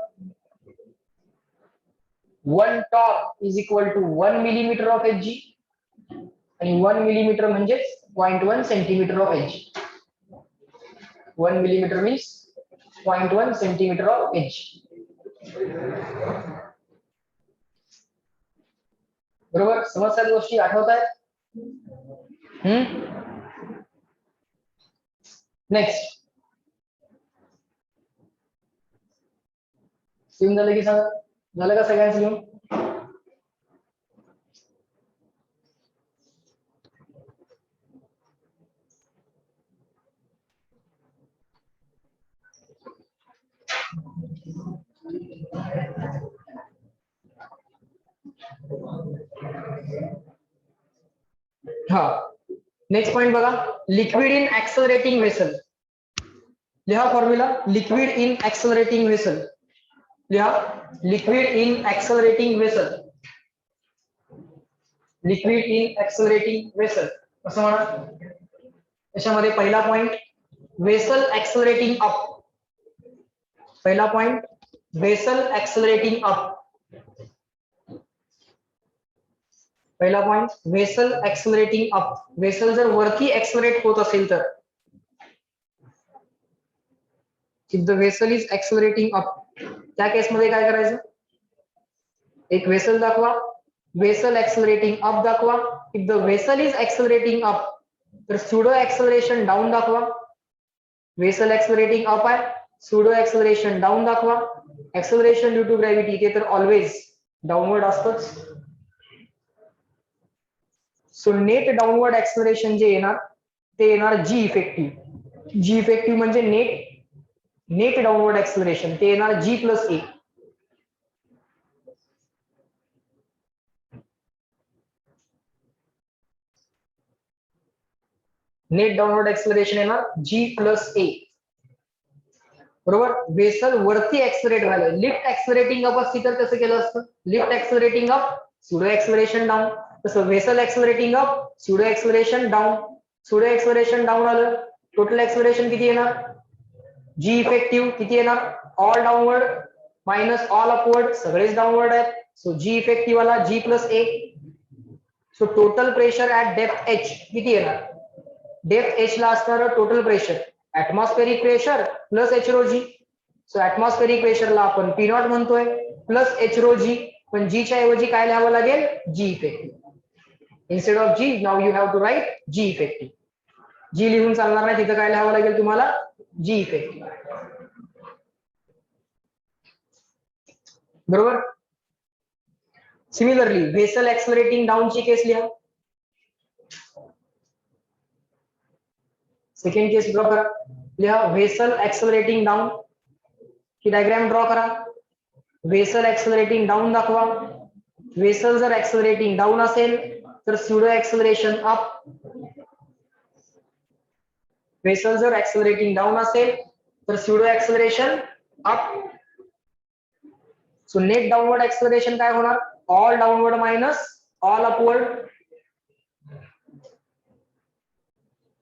Speaker 1: 1 torr is equal to 1 millimetre of H G आणि 1 मिलीमीटर म्हणजे 0.1 centimetre of H G. 1 millimetre means 0.1 centimetre of H. बरोबर, समजतात गोष्टी, आठवत आहेत. नेक्स्ट लिहून झालं की सांगा, झालं का सगळ्यांचं लिहून? हा, नेक्स्ट पॉइंट बघा, लिक्विड इन ऍक्सलरेटिंग वेसल. लिहा formula, liquid in accelerating vessel. लिहा, liquid in accelerating vessel. Liquid in accelerating vessel असं म्हणा. त्याच्यामध्ये पहिला पॉइंट, वेसल ऍक्सलरेटिंग अप. पहिला पॉइंट, वेसल ऍक्सलरेटिंग अप. पहिला point, vessel accelerating up. Vessel जर वरती ऍक्सलरेट होत असेल तर, if the vessel is accelerating up, त्या केसमध्ये काय करायचं? एक वेसल दाखवा, वेसल ऍक्सलरेटिंग अप दाखवा. If the vessel is accelerating up तर स्यूडो ऍक्सलरेशन डाऊन दाखवा. वेसल ऍक्सलरेटिंग अप आहे, स्यूडो ऍक्सलरेशन डाऊन दाखवा. ऍक्सलरेशन ड्यू टू ग्रॅव्हिटी ते तर ऑलवेज डाऊनवर्ड असतंच. सो नेट डाऊनवर्ड ऍक्सलरेशन जे येणार ते येणार जी इफेक्टिव्ह. जी इफेक्टिव्ह म्हणजे नेट डाऊनवर्ड ऍक्सलरेशन, ते येणार जी प्लस ए. नेट डाऊनवर्ड ऍक्सलरेशन येणार जी प्लस ए. बरोबर, वेसल वरती ऍक्सलरेट झालं, लिफ्ट ऍक्सलरेटिंग अप असती तर कसं केलं असतं? Lift accelerating up, pseudo acceleration down. तसं vessel accelerating up, pseudo acceleration down. Pseudo acceleration down आलं, टोटल ऍक्सलरेशन किती येणार? जी इफेक्टिव्ह किती येणार? All downward minus all upward, सगळेच डाऊनवर्ड आहेत. सो जी इफेक्टिव्ह आला G plus A. So total pressure at depth H किती येणार? डेप्थ एच ला असणारं total pressure, atmospheric pressure plus H rho G. So atmospheric प्रेशरला आपण पी नॉट म्हणतोय प्लस एच रो जी, पण जी च्या ऐवजी काय लिहावं लागेल? G effective. Instead of G now you have to write G effective. G लिहून चालणार नाही, तिथं काय लिहावं लागेल तुम्हाला? G effective. बरोबर. सिमिलरली वेसल ऍक्सलरेटिंग डाऊन ची केस लिहा. सेकंड केस ड्रॉ करा. लिहा वेसल ऍक्सलरेटिंग डाऊन की डायग्राम ड्रॉ करा. वेसल ऍक्सलरेटिंग डाऊन दाखवा. वेसल जर ऍक्सलरेटिंग डाऊन असेल तर स्यूडो ऍक्सलरेशन अप. वेसल जर ऍक्सलरेटिंग डाऊन असेल तर pseudo acceleration up. So net downward acceleration काय होणार? All downward minus all upward.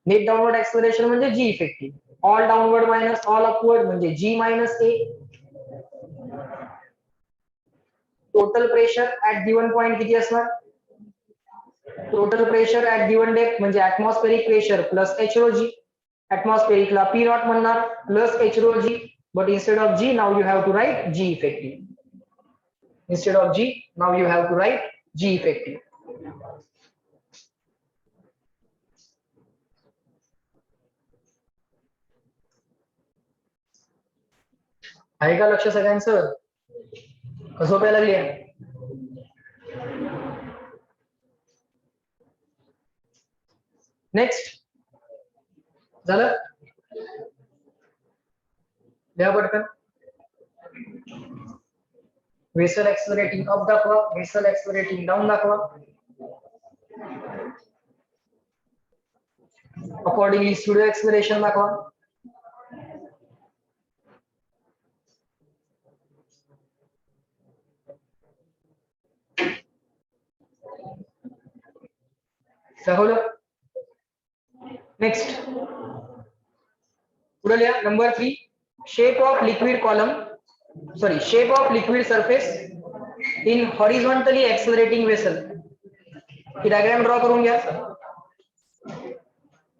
Speaker 1: Net downward acceleration म्हणजे G effective. All downward minus all upward म्हणजे G minus A. Total pressure at given point किती असणार? Total pressure at given depth म्हणजे atmospheric pressure plus H rho G. ऍटमॉस्फेरिकला पी नॉट म्हणणार plus H rho G, but instead of G now you have to write G effective. Instead of G, now you have to write G effective. आहे का लक्ष सगळ्यांचं? कसं प्यायला लागली? नेक्स्ट झालं, द्या पटकन. वेसल ऍक्सलरेटिंग अप दाखवा, वेसल ऍक्सलरेटिंग डाऊन दाखवा. अकॉर्डिंगली स्यूडो ऍक्सलरेशन दाखवा. दाखवलं. नेक्स्ट पुढे लिहा number 3. shape of liquid column, sorry, shape of liquid surface in horizontally accelerating vessel. He diagram draw करून घ्या.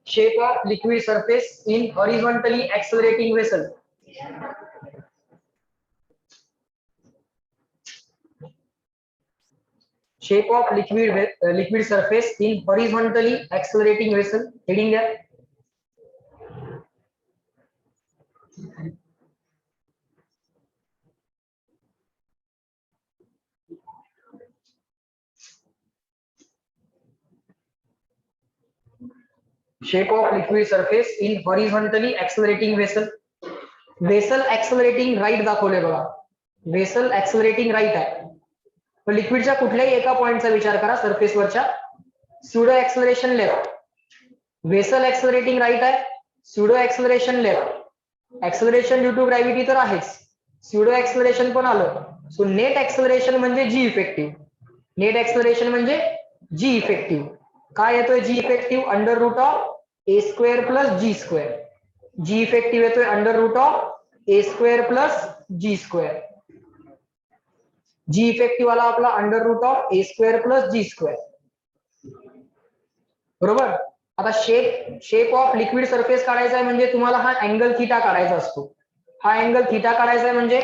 Speaker 1: Shape of liquid surface in horizontally accelerating vessel. Shape of liquid surface in horizontally accelerating vessel. Heading there. Shape of liquid surface in horizontally accelerating vessel. Vessel accelerating right दाखवले बघा. Vessel accelerating right आहे. पण लिक्विडच्या कुठल्याही एका पॉइंटचा विचार करा सरफेस वरच्या. Pseudo acceleration left. Vessel accelerating right आहे. Pseudo acceleration left. Acceleration due to gravity तर आहेच. स्यूडो एक्सेलरेशन पण आलं. सो नेट एक्सेलरेशन म्हणजे जी इफेक्टिव्ह. नेट एक्सेलरेशन म्हणजे जी इफेक्टिव्ह. काय येतोय G effective? Under root of A square plus G square. G effective येतोय under root of A square plus G square. G effective वाला आपला under root of A square plus G square. बरोबर. आता शेप ऑफ लिक्विड सरफेस काढायचा आहे म्हणजे तुम्हाला हा अँगल थीटा काढायचा असतो. हा अँगल थीटा काढायचा आहे म्हणजे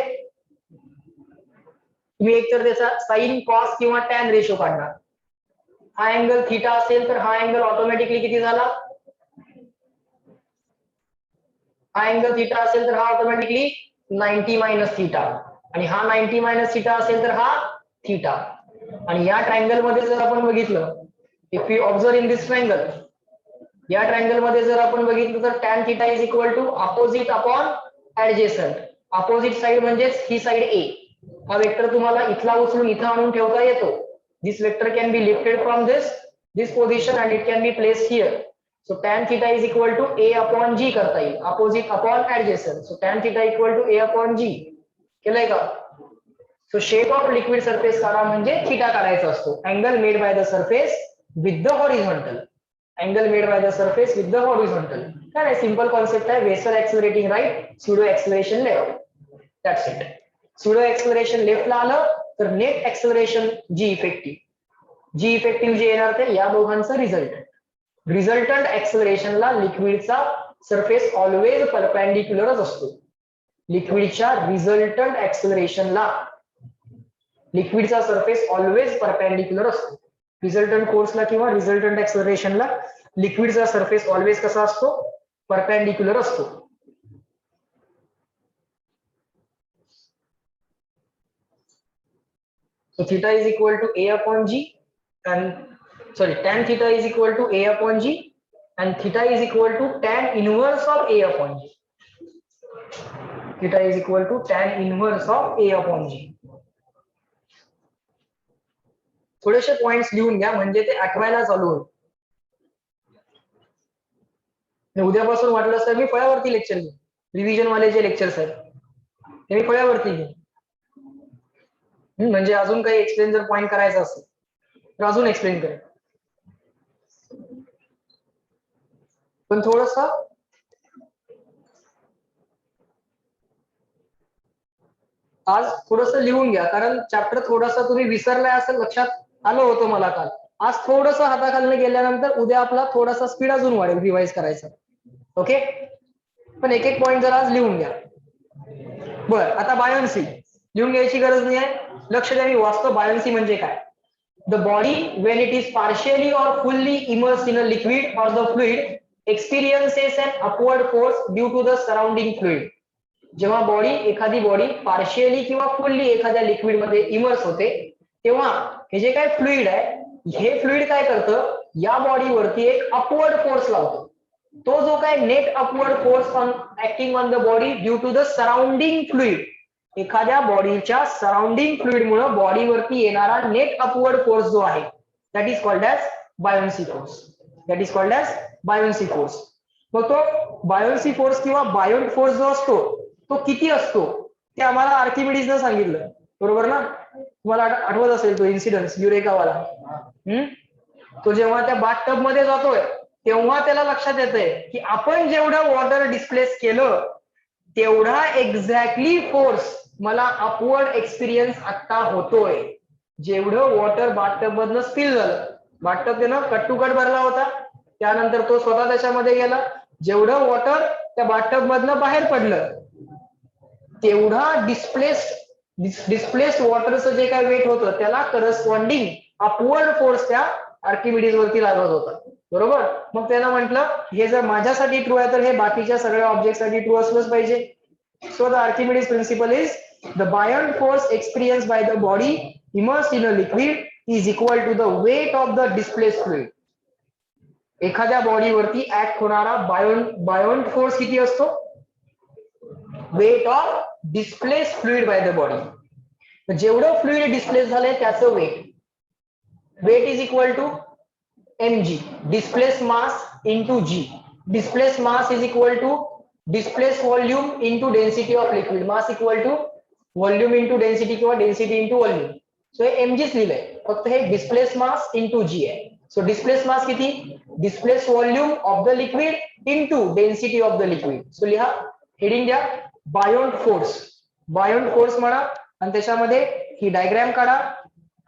Speaker 1: तुम्ही एकतर त्याचा साइन कॉस किंवा टॅन रेशो काढणार. हा अँगल थीटा असेल तर हा अँगल ऑटोमॅटिकली किती झाला? हा अँगल थीटा असेल तर हा ऑटोमॅटिकली 90 मायनस थीटा. आणि हा 90 मायनस थीटा असेल तर हा थीटा. आणि या ट्रायंगल मध्ये जर आपण बघितलं, if you observe in this triangle, या ट्रायंगल मध्ये जर आपण बघितलं तर tan theta is equal to opposite upon adjacent. Opposite side म्हणजेच ही साइड ए. हा वेक्टर तुम्हाला इथला उचलून इथं आणून ठेवता येतो. This vector can be lifted from this position and it can be placed here. So tan theta is equal to a upon g करता येईल. Opposite upon adjacent. So tan theta equal to a upon g. केलंय का? So shape of liquid surface काढा म्हणजे थीटा काढायचा असतो. Angle made by the surface with the horizontal. Angle made by the surface with the horizontal. काय नाही, सिंपल कॉन्सेप्ट आहे. Vessel accelerating right, pseudo acceleration left. That's it. Pseudo acceleration लेफ्टला आलं तर net acceleration g effective. G effective जे येणार ते या दोघांचं रिझल्टंट. रिझल्टंट एक्सेलरेशनला लिक्विडचा सरफेस ऑलवेज परपेंडिक्युलरच असतो. लिक्विडच्या रिझल्टंट एक्सेलरेशनला लिक्विडचा सरफेस ऑलवेज परपेंडिक्युलर असतो. रिझल्टंट फोर्सला किंवा रिझल्टंट एक्सेलरेशनला लिक्विडचा सरफेस ऑलवेज कसा असतो? परपेंडिक्युलर असतो. So theta is equal to a upon g and sorry tan theta is equal to a upon g and theta is equal to tan inverse of a upon g. Theta is equal to tan inverse of a upon g. थोडेसे पॉइंट्स लिहून घ्या म्हणजे ते आठवायला चालू होईल. उद्यापासून वाटलं तर मी फळ्यावरती लेक्चर घेईन. रिव्हिजन वाले जे लेक्चर्स आहेत ते मी फळ्यावरती घेईन. म्हणजे अजून काही एक्सप्लेन जर पॉइंट करायचा असेल तर अजून एक्सप्लेन करेन. पण थोडस आज थोडस लिहून घ्या कारण चॅप्टर थोडासा तुम्ही विसरलाय असं लक्षात आलं होतं मला काल. आज थोडस हाताखालनं गेल्यानंतर उद्या आपला थोडासा स्पीड अजून वाढेल रिवाइज करायचा. ओके. पण एक एक पॉइंट जर आज लिहून घ्या. बर, आता बायोन्सी लिहून घ्यायची गरज नाही आहे. लक्ष द्या, मी वाचतो बायोन्सी म्हणजे काय. The body when it is partially or fully immerse in a liquid or the fluid experiences an upward force due to the surrounding fluid. जेव्हा एखादी बॉडी पार्शियली किंवा फुल्ली एखाद्या लिक्विड मध्ये इमर्स होते तेव्हा हे जे काय फ्लुइड आहे हे फ्लुइड काय करतं, या बॉडीवरती एक अपवर्ड फोर्स लावतो. तो जो काय net upward force acting on the body due to the surrounding fluid. एखाद्या बॉडीच्या सराउंडिंग फ्लुइड मुळे बॉडीवरती येणारा नेट अपवर्ड फोर्स जो आहे that is called as buoyancy force. That is called as buoyancy force. मग तो बायोन्सी फोर्स किंवा बायोन्ट फोर्स जो असतो तो किती असतो ते आम्हाला आर्किमिडीजनं सांगितलं. बरोबर ना? तुम्हाला आठवत असेल तो इन्सिडन्स युरेकावाला. तो जेव्हा त्या बाथटब मध्ये जातोय तेव्हा त्याला लक्षात येतंय की आपण जेवढं वॉटर डिस्प्लेस केलं तेवढा एक्झॅक्टली फोर्स मला अपवर्ड एक्सपिरियन्स आता होतोय, जेवढं वॉटर बाथटब मधनं स्पिल झालं. बाथटब त्यानं कट टू कट भरला होता, त्यानंतर तो स्वतः त्याच्यामध्ये गेला, जेवढं वॉटर त्या बाथटब मधनं बाहेर पडलं तेवढा डिस्प्लेस्ड वॉटरचं जे काय वेट होतं त्याला करस्पॉन्डिंग अपवर्ड फोर्स त्या आर्किमिडीज वरती लागत होता. बरोबर. मग त्यानं म्हटलं हे जर माझ्यासाठी ट्रू आहे तर हे बाकीच्या सगळ्या ऑब्जेक्ट साठी ट्रू असलंच पाहिजे. So the Archimedes principle is the buoyant force experience by the body immersed in a liquid is equal to the weight of the displaced fluid. एखाद्या बॉडीवरती ऍक्ट होणारा बायॉन्ट फोर्स किती असतो? Weight of displaced fluid by the body. जेवढं फ्लुइड डिस्प्लेस झालंय त्याचं weight is equal to mg, displaced mass into g. Displaced mass is equal to displaced volume into density of liquid. Mass equal to volume into density किंवा density into volume. So हे mg लिहिलंय, फक्त हे displaced mass into g आहे. So displaced mass किती? Displaced volume of the liquid into density of the liquid. So लिहा, हेडिंग द्या बायॉन्ट फोर्स. बायॉन्ट फोर्स म्हणा आणि त्याच्यामध्ये ही डायग्राम काढा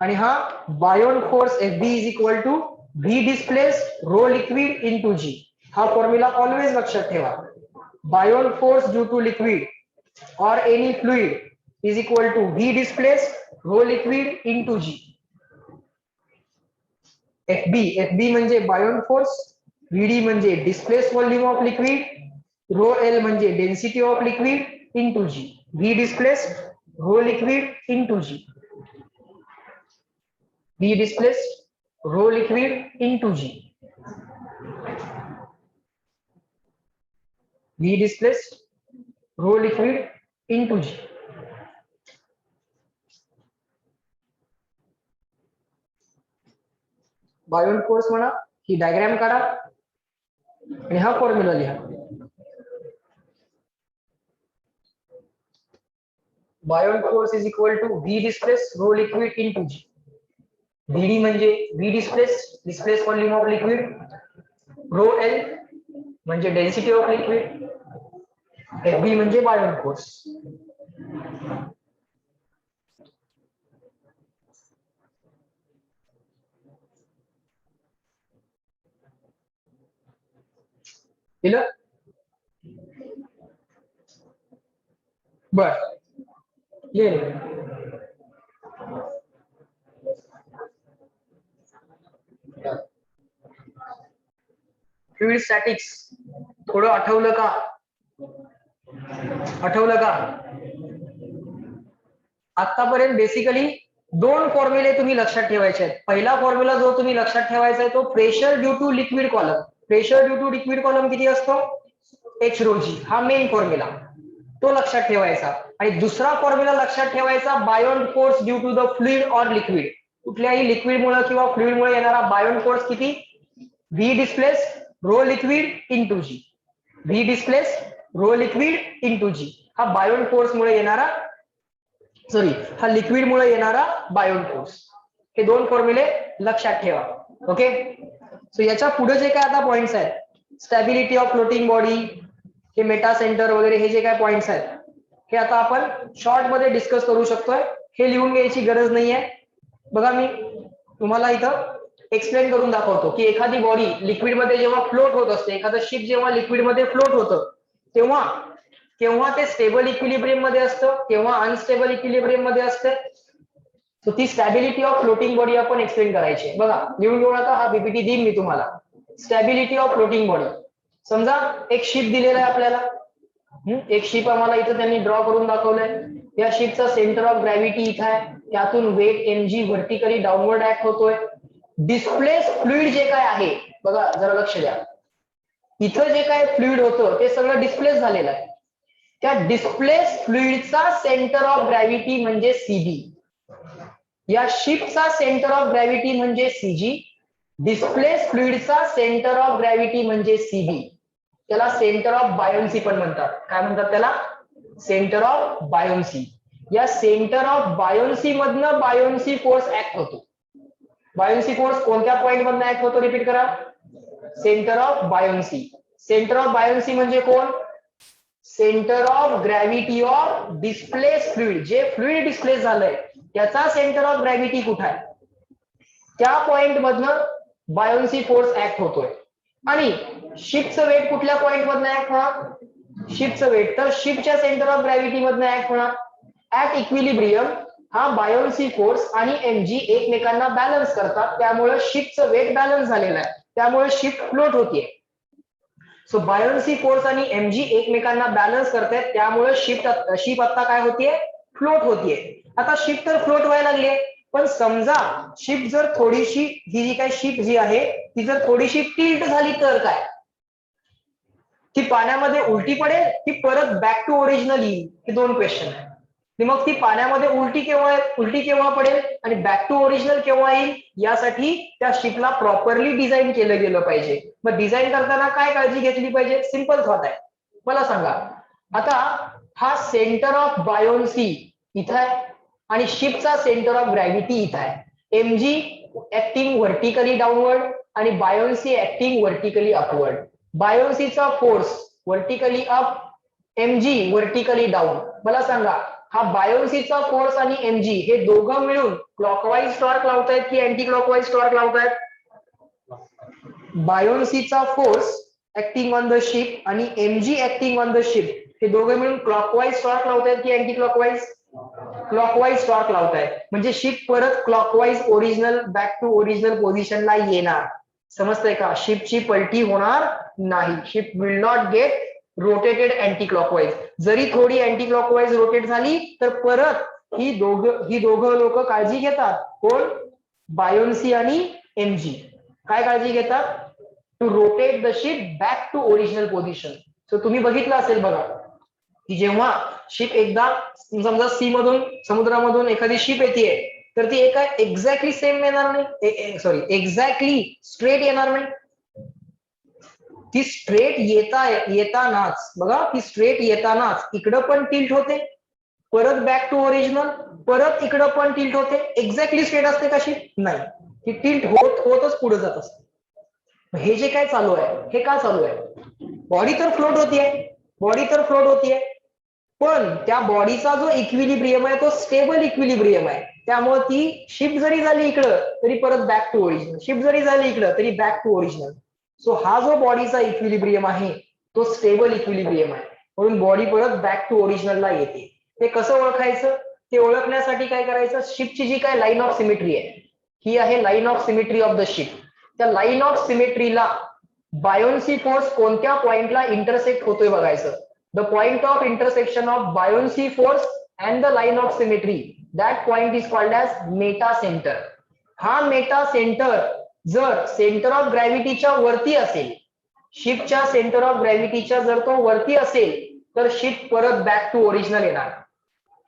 Speaker 1: आणि हा buoyant force FB is equal to V displaced rho liquid into G. हा फॉर्म्युला ऑलवेज लक्षात ठेवा. Buoyant force due to liquid or any fluid is equal to V displaced rho liquid into G. FB म्हणजे बायॉन्ट फोर्स, VD म्हणजे displaced volume of liquid, rho L म्हणजे density of liquid into G. V displaced rho liquid into G. V displaced rho liquid into G. V displaced rho liquid into G. Buoyant force म्हणा, ही डायग्राम काढा आणि हा फॉर्म्युला लिहा. Buoyant force is equal to V displaced rho liquid into G. VD म्हणजे V displaced volume of liquid, rho L म्हणजे डेन्सिटी ऑफ लिक्विड, FB म्हणजे बायॉन्ट फोर्स. केलं? बर, फ्लुइड स्टॅटिक्स थोडं आठवलं का? आठवलं का? आतापर्यंत बेसिकली दोन फॉर्म्युले तुम्ही लक्षात ठेवायचे आहेत. पहिला फॉर्म्युला जो तुम्ही लक्षात ठेवायचा आहे तो pressure due to liquid column. Pressure due to liquid column किती असतो? H rho G. हा मेन फॉर्म्युला, तो लक्षात ठेवायचा. आणि दुसरा फॉर्म्युला लक्षात ठेवायचा buoyant force due to the fluid or liquid. कुठल्याही लिक्विड मुळे किंवा फ्लुइड मुळे येणारा बायॉन्ट फोर्स किती? V displaced rho liquid into G. V displaced rho liquid into G. हा बायॉन्ट फोर्स मुळे येणारा, हा लिक्विड मुळे येणारा बायॉन्ट फोर्स. हे दोन फॉर्म्युले लक्षात ठेवा. ओके. सो याच्या पुढे जे काय आता पॉइंट्स आहेत, स्टॅबिलिटी ऑफ फ्लोटिंग बॉडी, हे मेटा सेंटर वगैरे, हे जे काय पॉइंट्स आहेत हे आता आपण शॉर्ट मध्ये डिस्कस करू शकतोय. हे लिहून घ्यायची गरज नाहीये. बघा मी तुम्हाला इथं एक्सप्लेन करून दाखवतो की एखादी बॉडी लिक्विड मध्ये जेव्हा फ्लोट होत असते, एखादं शिप जेव्हा लिक्विड मध्ये फ्लोट होतं तेव्हा केव्हा ते स्टेबल इक्विलिब्रियम मध्ये असतं, केव्हा अनस्टेबल इक्विलिब्रियम मध्ये असते. सो ती स्टॅबिलिटी ऑफ फ्लोटिंग बॉडी आपण एक्सप्लेन करायची. बघा लिहून घेऊन आता हा पीपीटी देईन मी तुम्हाला. Stability of floating body. समजा एक शिप दिलेला आहे आपल्याला, एक शिप आम्हाला इथं त्यांनी ड्रॉ करून दाखवलंय. या शिपचा सेंटर ऑफ ग्रॅव्हिटी इथं आहे, त्यातून weight mg vertically downward act होतोय. डिस्प्लेस फ्लुइड जे काय आहे, बघा जरा लक्ष द्या, इथं जे काय फ्लुइड होतं ते सगळं डिस्प्लेस झालेलं आहे. त्या डिस्प्लेस फ्लुइडचा सेंटर ऑफ ग्रॅव्हिटी म्हणजे CB. या शिपचा सेंटर ऑफ ग्रॅव्हिटी म्हणजे CG. डिस्प्लेस फ्लुइडचा सेंटर ऑफ ग्रॅव्हिटी म्हणजे CB. त्याला सेंटर ऑफ बायोन्सी पण म्हणतात. काय म्हणतात त्याला? Centre of buoyancy. या सेंटर ऑफ बायोन्सी मधनं बायोन्सी फोर्स ऍक्ट होतो. बायोन्सी फोर्स कोणत्या पॉइंट मधनं ऍक्ट होतो? रिपीट करा. Centre of buoyancy. Centre of buoyancy म्हणजे कोण? Centre of gravity of displace fluid, जे फ्लुइड डिस्प्लेस झालंय त्याचा सेंटर ऑफ ग्रॅव्हिटी कुठे आहे, त्या पॉइंट मधनं बायोन्सी फोर्स ऍक्ट होतोय. आणि शिपचं वेट कुठल्या पॉइंट मधनं ऍक्ट होणार, शिपचं वेट तर शिपच्या सेंटर ऑफ ग्रॅव्हिटी मधनं ऍक्ट होणार. ऍट इक्विलिब्रियम हा बायोन्सी फोर्स आणि एमजी एकमेकांना बॅलन्स करतात, त्यामुळे शिपचं वेट बॅलन्स झालेलं आहे, त्यामुळे शिप फ्लोट होतीये. सो बायोन्सी फोर्स आणि एमजी एकमेकांना बॅलन्स करतायत, त्यामुळे शिप आता काय होतीये, फ्लोट होतीये. आता शिप तर फ्लोट व्हायला लागली, पण समजा शिप जर थोडीशी, ही जी काय शिप जी आहे ती जर थोडीशी टिल्ट झाली तर काय, ती पाण्यामध्ये उलटी पडेल की परत बॅक टू ओरिजिनल येईल, हे दोन क्वेश्चन आहे. मग ती पाण्यामध्ये उलटी केव्हा पडेल आणि बॅक टू ओरिजिनल केव्हा येईल, यासाठी त्या शिपला प्रॉपरली डिझाईन केलं गेलं पाहिजे. मग डिझाईन करताना काय काळजी घेतली पाहिजे, सिंपल थॉट आहे. मला सांगा, आता हा सेंटर ऑफ बायोन्सी इथं आहे आणि शिपचा सेंटर ऑफ ग्रॅव्हिटी इथं आहे. एमजी ऍक्टिंग व्हर्टिकली डाऊनवर्ड आणि बायोन्सी ऍक्टिंग व्हर्टिकली अपवर्ड. बायोन्सीचा force vertically up, MG vertically down. मला सांगा, हा बायोन्सीचा फोर्स आणि एमजी हे दोघं मिळून क्लॉकवाईज टॉर्क लावतायत की अँटी क्लॉकवाईज टॉर्क लावतायत? बायोन्सीचा force acting on the ship आणि MG acting on the ship हे दोघं मिळून क्लॉकवाईज टॉर्क लावतायत की अँटी क्लॉकवाईज? क्लॉकवाईज टॉर्क लावतायत, म्हणजे शिप परत clockwise original back to original पोझिशनला येणार. समजतंय का? शिपची पलटी होणार नाही. Ship will not get rotated anti clockwise. जरी थोडी अँटी क्लॉकवाईज रोटेट झाली तर परत ही दोघं लोक काळजी घेतात. कोण? बायोन्सी आणि एमजी काय काळजी घेतात? To rotate the ship back to original position. So तुम्ही बघितलं असेल बघा की जेव्हा शिप एकदा समजा सी मधून, समुद्रामधून एखादी शिप येते तर ती एका एक्झॅक्टली सेम येणार नाही, सॉरी एक्झॅक्टली स्ट्रेट येणार नाही. ती स्ट्रेट येतानाच बघा, ती स्ट्रेट येतानाच इकडं पण टिल्ट होते, परत बॅक टू ओरिजिनल, परत इकडं पण टिल्ट होते. एक्झॅक्टली स्ट्रेट असते का शिप? नाही, ती टिल्ट होतच पुढे जात असते. हे जे काय चालू आहे हे का चालू आहे? बॉडी तर फ्लोट होतीये, पण त्या बॉडीचा जो इक्विलिब्रियम आहे तो स्टेबल इक्विलिब्रियम आहे, त्यामुळे ती शिप जरी झाली इकडं तरी परत बॅक टू ओरिजिनल, शिप जरी झाली इकडं तरी बॅक टू ओरिजिनल. सो हा जो बॉडीचा इक्विलिब्रियम आहे तो स्टेबल इक्विलिब्रियम आहे, म्हणून बॉडी परत बॅक टू ओरिजिनलला येते. ते कसं ओळखायचं? ते ओळखण्यासाठी काय करायचं, शिपची जी काय लाईन ऑफ सिमेट्री आहे ही आहे line of symmetry of the ship. त्या लाईन ऑफ सिमेट्रीला बायोन्सी फोर्स कोणत्या पॉइंटला इंटरसेक्ट होतोय बघायचं. The point of intersection of buoyancy force and the line of symmetry, that point is called as meta center. हा मेटा सेंटर जर सेंटर ऑफ ग्रॅव्हिटीच्या वरती असेल, शिपच्या सेंटर ऑफ ग्रॅव्हिटीच्या जर तो वरती असेल तर शिप परत बॅक टू ओरिजिनल येणार.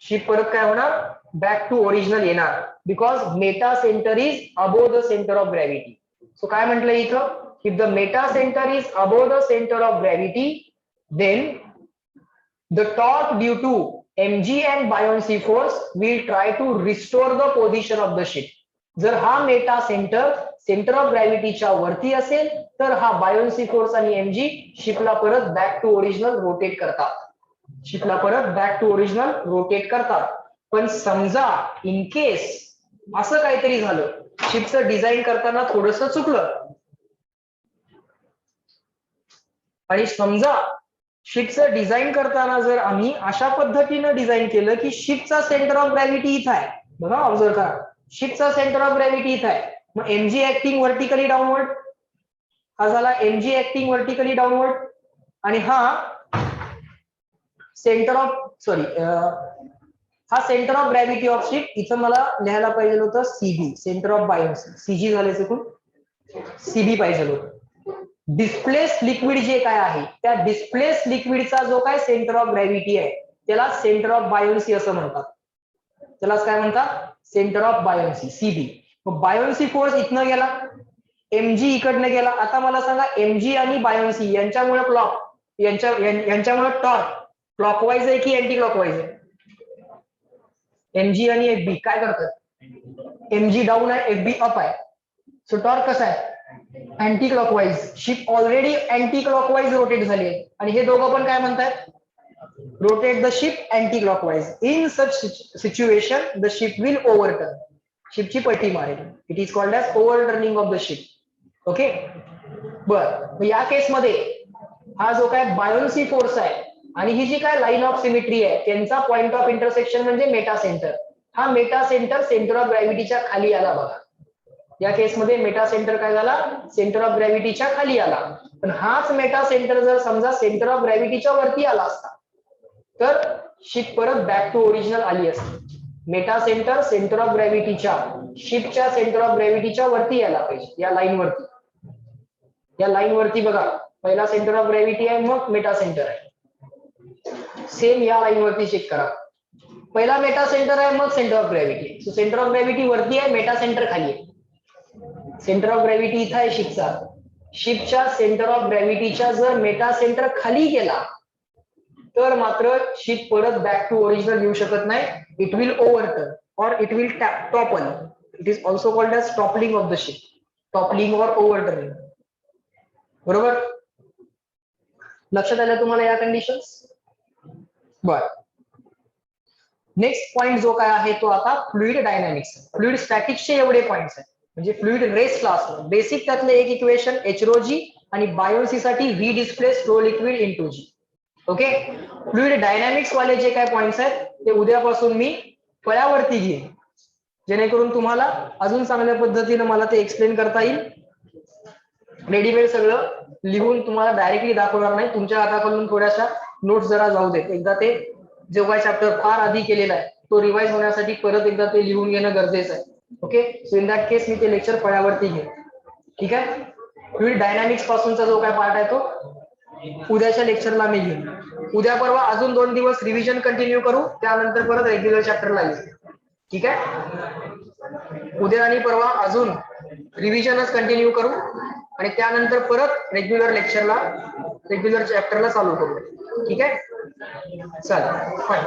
Speaker 1: शिप परत काय होणार? बॅक टू ओरिजिनल येणार, because Meta centre is above the centre of gravity. So काय म्हटलं इथं? If the Meta centre is above the centre of gravity, then the torque due to mg and buoyancy force will try to restore the position of the ship. जर हा मेटा सेंटर ऑफ ग्रॅव्हिटीच्या वरती असेल तर हा बायोन्सी फोर्स आणि एमजी शिपला परत बॅक टू ओरिजिनल रोटेट करतात. पण समजा इन केस असं काहीतरी झालं, शिपचं डिझाईन करताना थोडंसं चुकलं आणि समजा शिपचं डिझाईन करताना जर आम्ही अशा पद्धतीनं डिझाईन केलं की शिपचा सेंटर ऑफ ग्रॅव्हिटी इथं आहे, बघा ऑब्झर्व करा, शिपचा सेंटर ऑफ ग्रॅव्हिटी इथं आहे, मग एमजी ऍक्टिंग व्हर्टिकली डाऊनवर्ड, हा झाला एमजी ऍक्टिंग व्हर्टिकली डाऊनवर्ड, आणि हा centre of gravity of ship, इथं मला लिहायला पाहिजे होतं CB, centre of buoyancy, CG झाले चुकून, सीबी पाहिजे होतं. डिस्प्लेस लिक्विड जे काय आहे त्या डिस्प्लेस लिक्विडचा जो काय सेंटर ऑफ ग्रॅव्हिटी आहे त्याला सेंटर ऑफ बायोन्सी असं म्हणतात. त्याला काय म्हणतात? Centre of buoyancy, CB. मग बायोन्सी फोर्स इथनं गेला, एमजी इकडनं गेला. आता मला सांगा, एमजी आणि बायोन्सी यांच्यामुळे टॉर्क क्लॉकवाईज आहे की अँटी क्लॉकवाईज आहे? एमजी आणि एफबी काय करतात? एमजी डाऊन आहे, एफबी अप आहे. सो टॉर्क कसा आहे? Anti clockwise. Ship already anti clockwise rotate झाली आहे आणि हे दोघं पण काय म्हणतात? rotate the ship anti-clockwise. In such situation, the ship will overturn. शिपची पलटी मारेल. It is called as overturning of the ship. Okay, बर या केसमध्ये हा जो काय बायोन्सी फोर्स आहे आणि ही जी काय लाईन ऑफ सिमेट्री आहे त्यांचा पॉइंट ऑफ इंटरसेक्शन म्हणजे मेटा सेंटर. हा मेटा सेंटर सेंटर ऑफ ग्रॅव्हिटीच्या खाली आला बघा. या केसमध्ये मेटा सेंटर काय झाला, सेंटर ऑफ ग्रॅव्हिटीच्या खाली आला. पण हाच मेटा सेंटर जर समजा सेंटर ऑफ ग्रॅव्हिटीच्या वरती आला असता तर शिप परत बॅक टू ओरिजिनल आली असती. मेटा सेंटर सेंटर ऑफ ग्रॅव्हिटीच्या शिपच्या सेंटर ऑफ ग्रॅव्हिटीच्या वरती यायला पाहिजे. या लाईन वरती, या लाईन वरती बघा पहिला सेंटर ऑफ ग्रॅव्हिटी आहे मग मेटा सेंटर आहे. सेम या लाईन वरती चेक करा. पहिला मेटा सेंटर आहे मग centre of gravity. So centre of gravity वरती आहे, मेटा सेंटर खाली आहे. सेंटर ऑफ ग्रॅव्हिटी इथं आहे शिपचा. शिपच्या सेंटर ऑफ ग्रॅव्हिटीच्या जर मेटा सेंटर खाली गेला तर मात्र शिप परत बॅक टू ओरिजिनल येऊ शकत नाही. It will overturn or it will topple. It is also called as toppling of the ship. Toppling or overturning. बरोबर, लक्षात आलं तुम्हाला या कंडिशन्स. बर, नेक्स्ट पॉइंट जो काय आहे तो आता फ्लुइड डायनॅमिक्स. फ्लुइड स्टॅटिक्सचे एवढे पॉइंट्स आहेत म्हणजे फ्लुइड रेस क्लास बेसिक त्यातलं एक इक्वेशन एचरोजी आणि बायोन्सी साठी V displace rho liquid into g. Okay, fluid dynamics वाले जे काय पॉइंट्स आहेत ते उद्यापासून मी फळ्यावरती घेईन जेणेकरून तुम्हाला अजून चांगल्या पद्धतीने मला ते एक्सप्लेन करता येईल. रेडीमेड सगळं लिहून तुम्हाला डायरेक्टली दाखवणार नाही. तुमच्या हाताखालून थोड्याशा नोट्स जरा जाऊ देत. एकदा ते जो काय चॅप्टर फार आधी केलेला आहे तो रिवाइज होण्यासाठी परत एकदा ते लिहून घेणं गरजेचं आहे. ओके, सो इन दॅट केस मी ते लेक्चर फळ्यावरती घेईन. ठीक आहे, फ्लुइड डायनॅमिक्स पासूनचा जो काय पार्ट आहे तो उद्याच्या लेक्चरला मी घेईन. उद्या परवा अजून 2 दिवस रिव्हिजन कंटिन्यू करू, त्यानंतर परत रेग्युलर चॅप्टरला येऊ. ठीक आहे, उद्या आणि परवा अजून रिव्हिजनच कंटिन्यू करू आणि त्यानंतर परत रेग्युलर लेक्चरला रेग्युलर चॅप्टरला चालू करू. ठीक आहे, चालेल, फाईन.